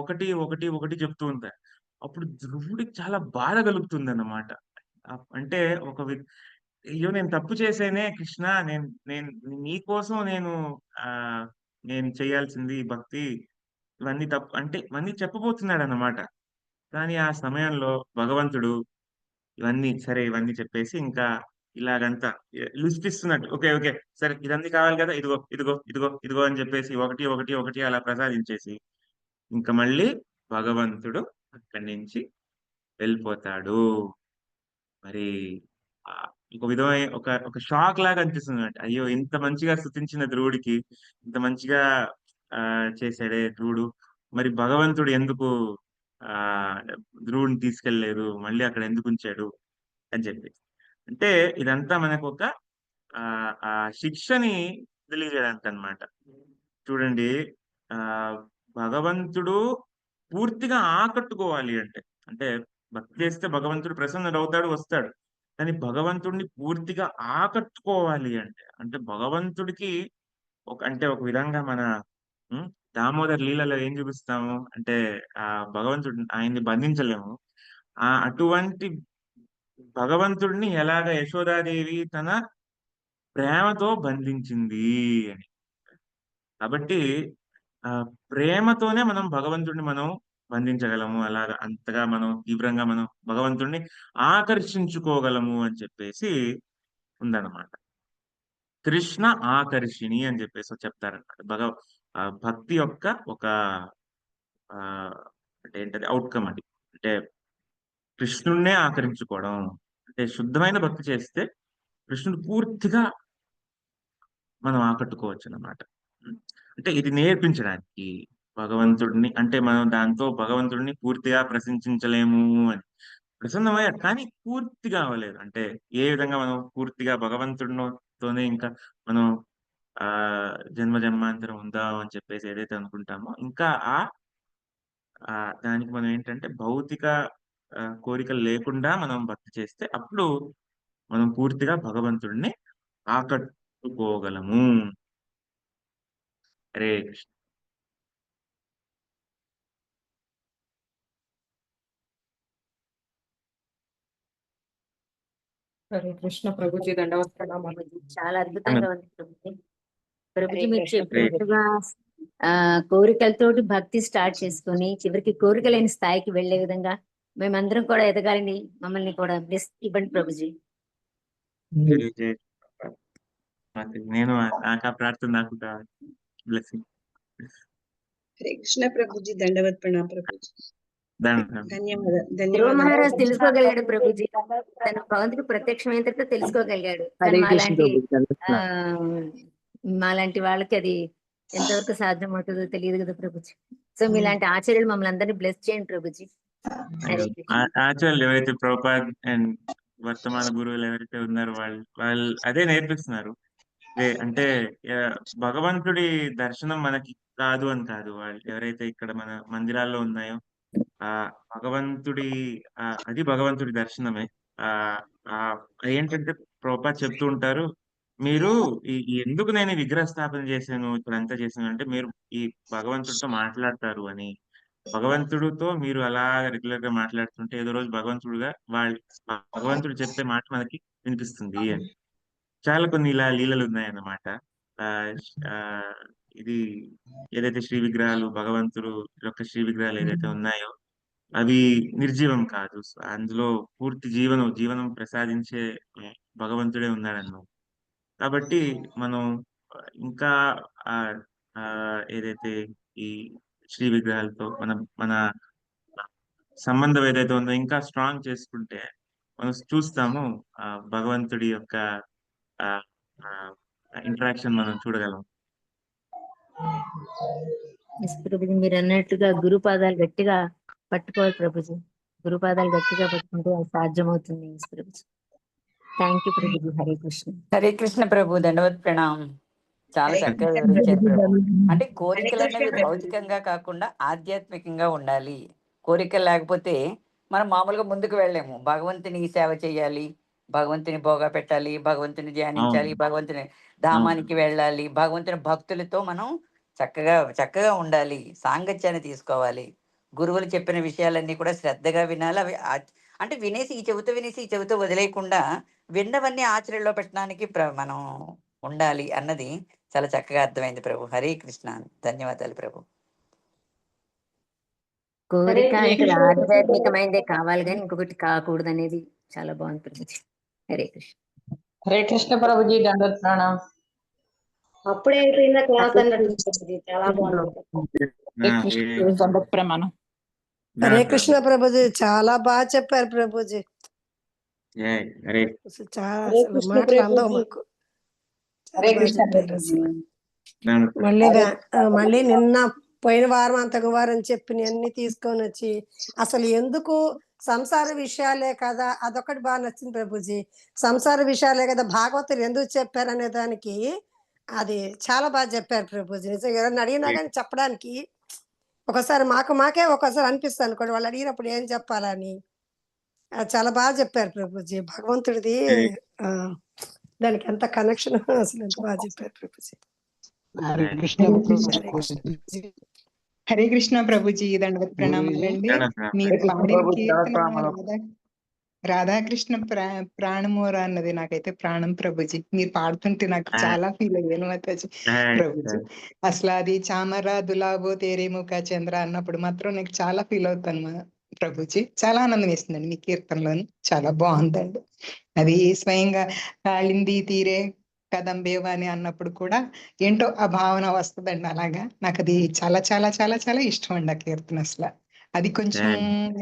ఒకటి, ఒకటి, ఒకటి చెప్తూ ఉంటారు. అప్పుడు ధ్రువుడికి చాలా బాధ కలుగుతుందన్నమాట. అంటే ఒక అయ్యో! నేను తప్పు చేశానే కృష్ణ. నేను నేను నీ కోసం ఆహ్, నేను చేయాల్సింది భక్తి. ఇవన్నీ తప్పు అంటే ఇవన్నీ చెప్పబోతున్నాడన్నమాట. కానీ ఆ సమయంలో భగవంతుడు ఇవన్నీ చెప్పేసి ఇంకా ఇలాగంతా లిస్ట్ ఇస్తున్నట్టు. ఓకే. ఓకే. సరే ఇదన్నీ కావాలి కదా! ఇదిగో, ఇదిగో, ఇదిగో, ఇదిగో అని చెప్పేసి ఒకటి, ఒకటి, ఒకటి అలా ప్రసాదించేసి ఇంక మళ్ళీ భగవంతుడు అక్కడి నుంచి వెళ్ళిపోతాడు. మరి ఒక విధమైన ఒక షాక్ లాగా అనిపిస్తుందన్నమాట. అయ్యో! ఇంత మంచిగా స్తుతించిన ధ్రువుడికి ఇంత మంచిగా చేసాడే ధ్రువుడు. మరి భగవంతుడు ఎందుకు ఆహ్, ధ్రువుడిని తీసుకెళ్ళలేదు? మళ్ళీ అక్కడ ఎందుకుంచాడు? అని చెప్పి. అంటే ఇదంతా మనకొక ఆ శిక్షని తెలియజేయడానికనమాట. చూడండి ఆహ్, భగవంతుడు పూర్తిగా ఆకట్టుకోవాలి అంటే, అంటే భక్తి చేస్తే భగవంతుడు ప్రసన్నుడవుతాడు, వస్తాడు. కానీ భగవంతుడిని పూర్తిగా ఆకట్టుకోవాలి అంటే, అంటే భగవంతుడికి అంటే ఒక విధంగా మన హ్మ్. దామోదర్ లీలలో ఏం చూపిస్తాము? అంటే భగవంతుడు ఆయన్ని బంధించలేము. అటువంటి భగవంతుడిని ఎలాగ యశోదాదేవి తన ప్రేమతో బంధించింది అని. కాబట్టి ప్రేమతోనే మనం భగవంతుడిని మనం బంధించగలము. అలాగా అంతగా మనం తీవ్రంగా మనం భగవంతుడిని ఆకర్షించుకోగలము అని చెప్పేసి ఉందన్నమాట. కృష్ణ ఆకర్షిణి అని చెప్పేసి చెప్తారన్నమాట. భక్తి యొక్క ఒక ఆహ్, అంటే ఏంటది ఔట్‌కమ్ అది. అంటే కృష్ణుడినే ఆకర్షించుకోవడం. అంటే శుద్ధమైన భక్తి చేస్తే కృష్ణుడు పూర్తిగా మనం ఆకట్టుకోవచ్చనమాట. హ్మ్. అంటే ఇది నేర్పించడానికి భగవంతుడిని అంటే మనం దాంతో భగవంతుడిని పూర్తిగా ప్రశంసించలేము అని. ప్రసన్నమయ్యాడు. కానీ పూర్తిగా అవ్వలేదు. అంటే ఏ విధంగా మనం పూర్తిగా తోనే ఇంకా మనం జన్మ జన్మాంతరం ఉందాం అని చెప్పేసి ఏదైతే అనుకుంటామో ఇంకా దానికి మనం ఏంటంటే భౌతిక కోరికలు లేకుండా మనం భక్తి చేస్తే అప్పుడు మనం పూర్తిగా భగవంతుడిని ఆకట్టుకోగలము. హరే కృష్ణ. హరే కృష్ణ ప్రభుజీ, దండవత్ ప్రణామాలు. చాలా అన్న అద్భుతంగా ఉంది ప్రభుజీ. ప్రభుజీ హరే మీరు కృష్ణ హరే ప్రభుజీ. చెప్పినట్టుగా కోరికలతోటి భక్తి స్టార్ట్ చేసుకొని చివరికి కోరిక లేని స్థాయికి వెళ్లే విధంగా మేమందరం కూడా ఎదగాలని మమ్మల్ని కూడా బ్లెస్ ఇవ్వండి ప్రభుజీ. జై జై నేను నాకు ఆ ప్రార్థన నాకు కావాలి. బ్లెస్సింగ్. హరే కృష్ణ ప్రభుజీ, దండవత్ ప్రణామ ప్రభుజీ. దండం. ధన్యవాదాలు ధ్రువ ధన్యవాదాలు మహారాజ్ ప్రభుజీ. తెలుసుకోగలిగాడు ప్రభుజీ. తను భగవంతుడు ప్రత్యక్షమైన తర్వాత తెలుసుకోగలిగాడు. కానీ హరే కృష్ణ ప్రభు. ఆ మాలాంటి వాళ్ళకి అది ఎంతవరకు సాధ్యం అవుతుందో తెలియదు కదా ప్రభుజీ. సో మీలాంటి ఆచార్యులు మమ్మల్ని అందరినీ బ్లెస్ చేయండి ప్రభుజీ. హరే కృష్ణ. యాక్చువల్ ఎవరైతే ప్రభుపాద్ అండ్ వర్తమాన గురువులు ఎవరైతే ఉన్నారో వాళ్ళు అదే నేర్పిస్తున్నారు. అంటే భగవంతుడి దర్శనం మనకి కాదు అని కాదు. వాళ్ళు ఎవరైతే ఇక్కడ మన మందిరాల్లో ఉన్నాయో ఆ భగవంతుడి అది భగవంతుడి దర్శనమే. ఆహ్, ఆహ్, ఏంటంటే ప్రభుపాద్ చెప్తూ ఉంటారు. మీరు ఎందుకు నేను ఈ విగ్రహ స్థాపన చేశాను, ఇక్కడంతా చేశాను అంటే మీరు ఈ భగవంతుడితో మాట్లాడతారు అని. భగవంతుడితో మీరు అలాగా రెగ్యులర్‌గా మాట్లాడుతుంటే ఏదో రోజు భగవంతుడు చెప్పే మాట మనకి వినిపిస్తుంది అని. చాలా కొన్ని ఇలా లీలలున్నాయన్నమాట. ఆహ్, ష్ ఆహ్, ఇది ఏదైతే శ్రీ విగ్రహాలు భగవంతుడు యొక్క శ్రీ విగ్రహాలు ఏదైతే ఉన్నాయో, అవి నిర్జీవం కాదు. అందులో పూర్తి జీవనం ప్రసాదించే భగవంతుడే ఉన్నాడన్నమాట. కాబట్టి మనం ఇంకా ఆహ్, ఏదైతే ఈ శ్రీ విగ్రహాలతో మన సంబంధం ఏదైతే ఉందో ఇంకా స్ట్రాంగ్ చేసుకుంటే మనం చూస్తాము భగవంతుడి యొక్క ఆహ్, ఆహ్, ఇంటరాక్షన్ మనం చూడగలం. ఎస్ ప్రభుజీ మీరు అన్నట్టుగా గురుపాదాలు గట్టిగా పట్టుకోవాలి ప్రభుజీ. గురుపాదాలు గట్టిగా పట్టుకుంటే అది సాధ్యమవుతుంది. Yes Prabhuji. Thank you Prabhuji. Hare Krishna. Hare Krishna ప్రభు, దండవత్ ప్రణామం. చాలా హరే చక్కగా కృష్ణ వివరించారు ప్రభు. అంటే హరే కోరికలు కృష్ణ అనేవి ప్రభు. భౌతికంగా కాకుండా ఆధ్యాత్మికంగా ఉండాలి. కోరికలు లేకపోతే మనం మామూలుగా ముందుకు వెళ్ళలేము. భగవంతుని సేవ చేయాలి, భగవంతుని భోగా పెట్టాలి, భగవంతుని ధ్యానించాలి, అవును భగవంతుని అవును ధామానికి వెళ్ళాలి, భగవంతుని భక్తులతో మనం చక్కగా చక్కగా ఉండాలి, సాంగత్యాన్ని తీసుకోవాలి. గురువులు చెప్పిన విషయాలన్నీ కూడా శ్రద్ధగా వినాలి. అవి అంటే వినేసి ఈ చెబుతూ వినేసి ఈ చెబుతూ వదిలేయకుండా విన్నవన్నీ ఆచరణలో పెట్టడానికి మనం ఉండాలి అన్నది చాలా చక్కగా అర్థమైంది ప్రభు. హరే కృష్ణ. ధన్యవాదాలు ప్రభు. కోరిక అంటే కృష్ణ ఆధ్యాత్మికమైనదే కావాలి కానీ ఇంకొకటి కాకూడదు అనేది చాలా బాగుంది ప్రభుజీ. హరే కృష్ణ. హరే కృష్ణ ప్రభుజీ. దండవత్ ప్రణామం. అప్పుడే అయిపోయిందా క్లాస్ అన్నట్టు చాలా బాగుంది. హరే కృష్ణ ప్రభుజీ. దండవత్ ప్రమాణం. హరే కృష్ణ ప్రభుజీ, చాలా బాగా చెప్పారు ప్రభుజీ. హరే అసలు చాలా హరే అసలు కృష్ణ మాటలు అందవు ప్రభుజీ. మాకు. చాలా హరే బాగా కృష్ణ చెప్పారు ప్రభుజీ. అసలు. దండవత్ మళ్ళీ హరే మళ్ళీ నిన్న పోయిన వారం అంతకు వారం చెప్పిన అన్ని తీసుకొని వచ్చి అసలు ఎందుకు సంసార విషయాలే కదా, అదొకటి బాగా నచ్చింది ప్రభుజీ. సంసార విషయాలే కదా భాగవతులు ఎందుకు చెప్పారు అనే దానికి అది చాలా బాగా చెప్పారు ప్రభుజీ. నిజంగా ఎవరైనా అడిగినా కానీ చెప్పడానికి ఒకసారి మాకే ఒకసారి అనిపిస్తుంది అనుకోండి, వాళ్ళు అడిగినప్పుడు ఏం చెప్పాలని. అది చాలా బాగా చెప్పారు ప్రభుజీ. భగవంతుడిది ఆ, దానికి ఎంత కనెక్షన్ అసలు ఎంత బాగా చెప్పారు ప్రభుజీ. హరే కృష్ణ హరే కృష్ణ ప్రభుజీ. ప్రభుజీ. హరే కృష్ణ ప్రభుజీ. దండవత్ ప్రణామాలండి. మీరు కృష్ణ పాడిన ప్రభుజీ. దండవత్ కీర్తన ప్రమాణం. రాధాకృష్ణ ప్రాణమోర అన్నది నాకైతే ప్రాణం ప్రభుజీ. మీరు పాడుతుంటే నాకు చాలా ఫీల్ అయ్యాను మాతాజీ ప్రభుజీ. అసలు అది చామరా దులాబో తేరేమో కా చంద్ర అన్నప్పుడు మాత్రం నాకు చాలా ఫీల్ అవుతాను ప్రభుజీ. చాలా ఆనందం వేస్తుందండి మీ కీర్తనలోని. చాలా బాగుందండి. అది స్వయంగా కాళింది తీరే కదంబేవా అని అన్నప్పుడు కూడా ఏంటో ఆ భావన వస్తుందండి. అలాగా నాకు అది చాలా చాలా చాలా చాలా ఇష్టం అండి ఆ కీర్తన. అసలు అది కొంచెం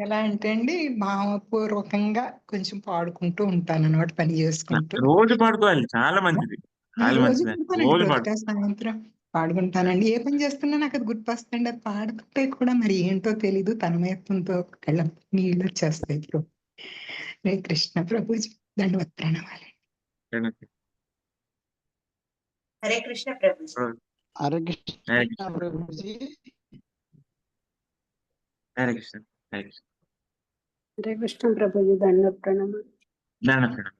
ఎలా అంటే అండి, భావపూర్వకంగా కొంచెం పాడుకుంటూ ఉంటాను అన్నమాట, పని చేసుకుంటూ. రోజు పాడుకోవాలి, చాలా మంచిది, చాలా రోజు మంచిది. పాడతానండి, రోజు పొద్దుట సాయంత్రం పాడుకుంటానండి. ఏ పని చేస్తున్నా నాకు అది గుర్తొస్తుంది. అది పాడుతుంటే కూడా మరి ఏంటో తెలీదు, తన్మయత్వంతో కళ్ళ నీళ్ళు వచ్చేస్తాయి. ఇప్పుడు హరే కృష్ణ ప్రభుజీ. దండవత్ ప్రణామాలు. హరే కృష్ణ ప్రభుజీ. హరే హరే కృష్ణ కృష్ణ ప్రభుజీ. హరే కృష్ణ హరే కృష్ణ హరే కృష్ణ ప్రభుజీ. దండవత్ ప్రణామం. దండవత్ ప్రణామం.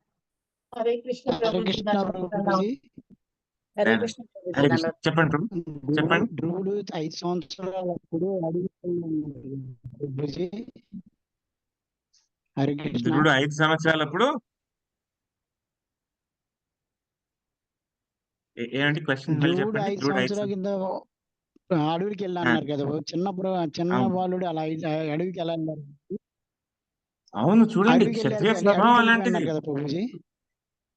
హరే కృష్ణ హరే ప్రభుజీ. కృష్ణ దండవత్ ప్రణామం. ప్రభుజీ. హరే కృష్ణ ప్రభుజీ. హరే కృష్ణ. దండవత్. చెప్పండి ప్రభు, చెప్పండి. ధ్రువుడు 5 సంవత్సరాలప్పుడు అడుగుతున్నాడు ప్రభుజీ. హరే కృష్ణ. ధ్రువుడు 5 సంవత్సరాలప్పుడు ఏమండి క్వశ్చన్ మళ్ళీ ధ్రువుడు చెప్పండి. 5 ధ్రువుడు 5 సంవత్సరాల కింద అడవికి వెళ్ళి అన్నారు కదా, చిన్న అవును బాలుడు అలా అడవికి ఎలా వెళ్ళారు? అవును, చూడండి అడవికి క్షత్రియ వెళ్ళి స్వభావం అన్నారు అలాంటిది. కదా ప్రభుజీ.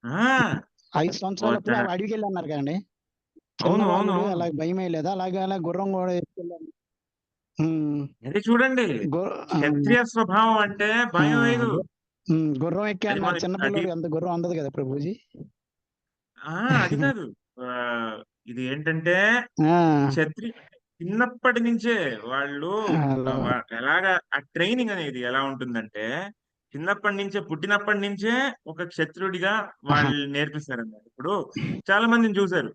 ఆ 5 సంవత్సరాలప్పుడు అడవికి వెళ్ళి అన్నారు కదండి. చిన్న అవును అవును బాలుడు అవును అలా భయమే లేదా? అలాగే అలా గుర్రం కూడా ఎత్తుకెళ్ళారు. అది చూడండి, క్షత్రియ స్వభావం అంటే భయం లేదు. గుర్రం ఎక్కి అది అన్నారు. మన చిన్న అది పిల్లడు అంత గుర్రం అందదు కదా ప్రభుజీ. అది కాదు. ఆ, ఇది ఏంటంటే ఆ, క్షత్రియ చిన్నప్పటి నుంచే వాళ్ళు హలో. ఎలాగా ఆ ట్రైనింగ్ అనేది ఎలా ఉంటుందంటే, చిన్నప్పటి నుంచే పుట్టినప్పటి నుంచే ఒక క్షత్రుడిగా వాళ్ళు నేర్పిస్తారన్నమాట. ఇప్పుడు చాలా మందిని చూశారు,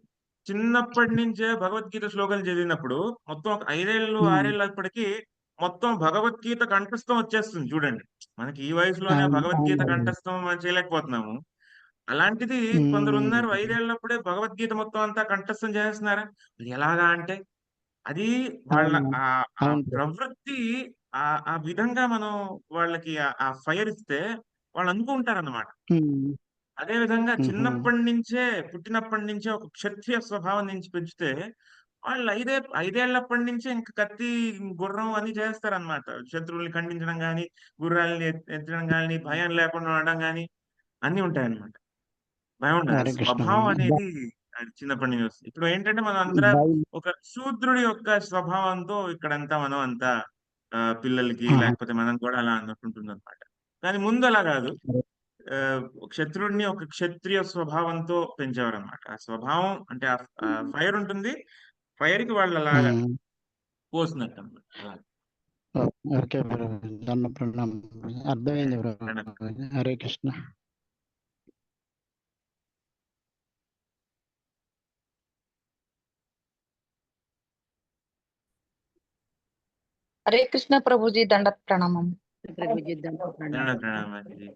చిన్నప్పటి నుంచే భగవద్గీత శ్లోకాలు చదివినప్పుడు మొత్తం ఒక 5 ఏళ్ళు 6 ఏళ్ళప్పటికి మొత్తం భగవద్గీత కంఠస్థం వచ్చేస్తుంది. చూడండి, మనకి ఈ వయసులోనే భగవద్గీత కంఠస్థం మనం చేయలేకపోతున్నాము. అలాంటిది కొందరు ఉన్నారు 5 ఏళ్ళప్పుడే భగవద్గీత మొత్తం అంతా కంఠస్థం చేస్తున్నారా. అది ఎలాగా అంటే, అది వాళ్ళ ఆ ఆ ప్రవృత్తి, ఆ ఆ విధంగా మనం వాళ్ళకి ఆ ఫైర్ ఇస్తే వాళ్ళు అనుకుంటారన్నమాట. అదే విధంగా పుట్టినప్పటి నుంచే ఒక క్షత్రియ స్వభావం నుంచి పెంచితే వాళ్ళు 5 ఏళ్ళప్పటి నుంచే ఇంక కత్తి గుర్రం అన్ని చేస్తారన్నమాట. శత్రువుల్ని ఖండించడం గాని, గుర్రాలని ఎత్తడం గాని, భయం లేకుండా ఉండడం గాని అన్ని ఉంటాయన్నమాట. భయం ఉండదు. హరే కృష్ణ. స్వభావం అనేది అది చిన్నప్పటి నుంచి వస్తుంది. ఇప్పుడు ఏంటంటే మనం అందరం ఒక శూద్రుడి యొక్క స్వభావంతో ఇక్కడంతా మనం అంతా పిల్లలకి లేకపోతే మనం కూడా అలా అనుకుంటుంది అనమాట. కానీ ముందు అలా కాదు. ఆ, క్షత్రుడిని ఒక క్షత్రియ స్వభావంతో పెంచేవారు అనమాట. ఆ స్వభావం అంటే ఆ ఫైర్ ఉంటుంది. ఫైర్ కి వాళ్ళు అలాగా పోసినట్టు అనమాట. అలా. ఓకే ప్రభు. దండ ప్రణామం. అర్థమైంది ప్రభు. హరే కృష్ణ. హరే కృష్ణ ప్రభుజీ దండత్ ప్రణామం. ప్రభుజీ దండ ప్రణామం. ప్రణామాజీ.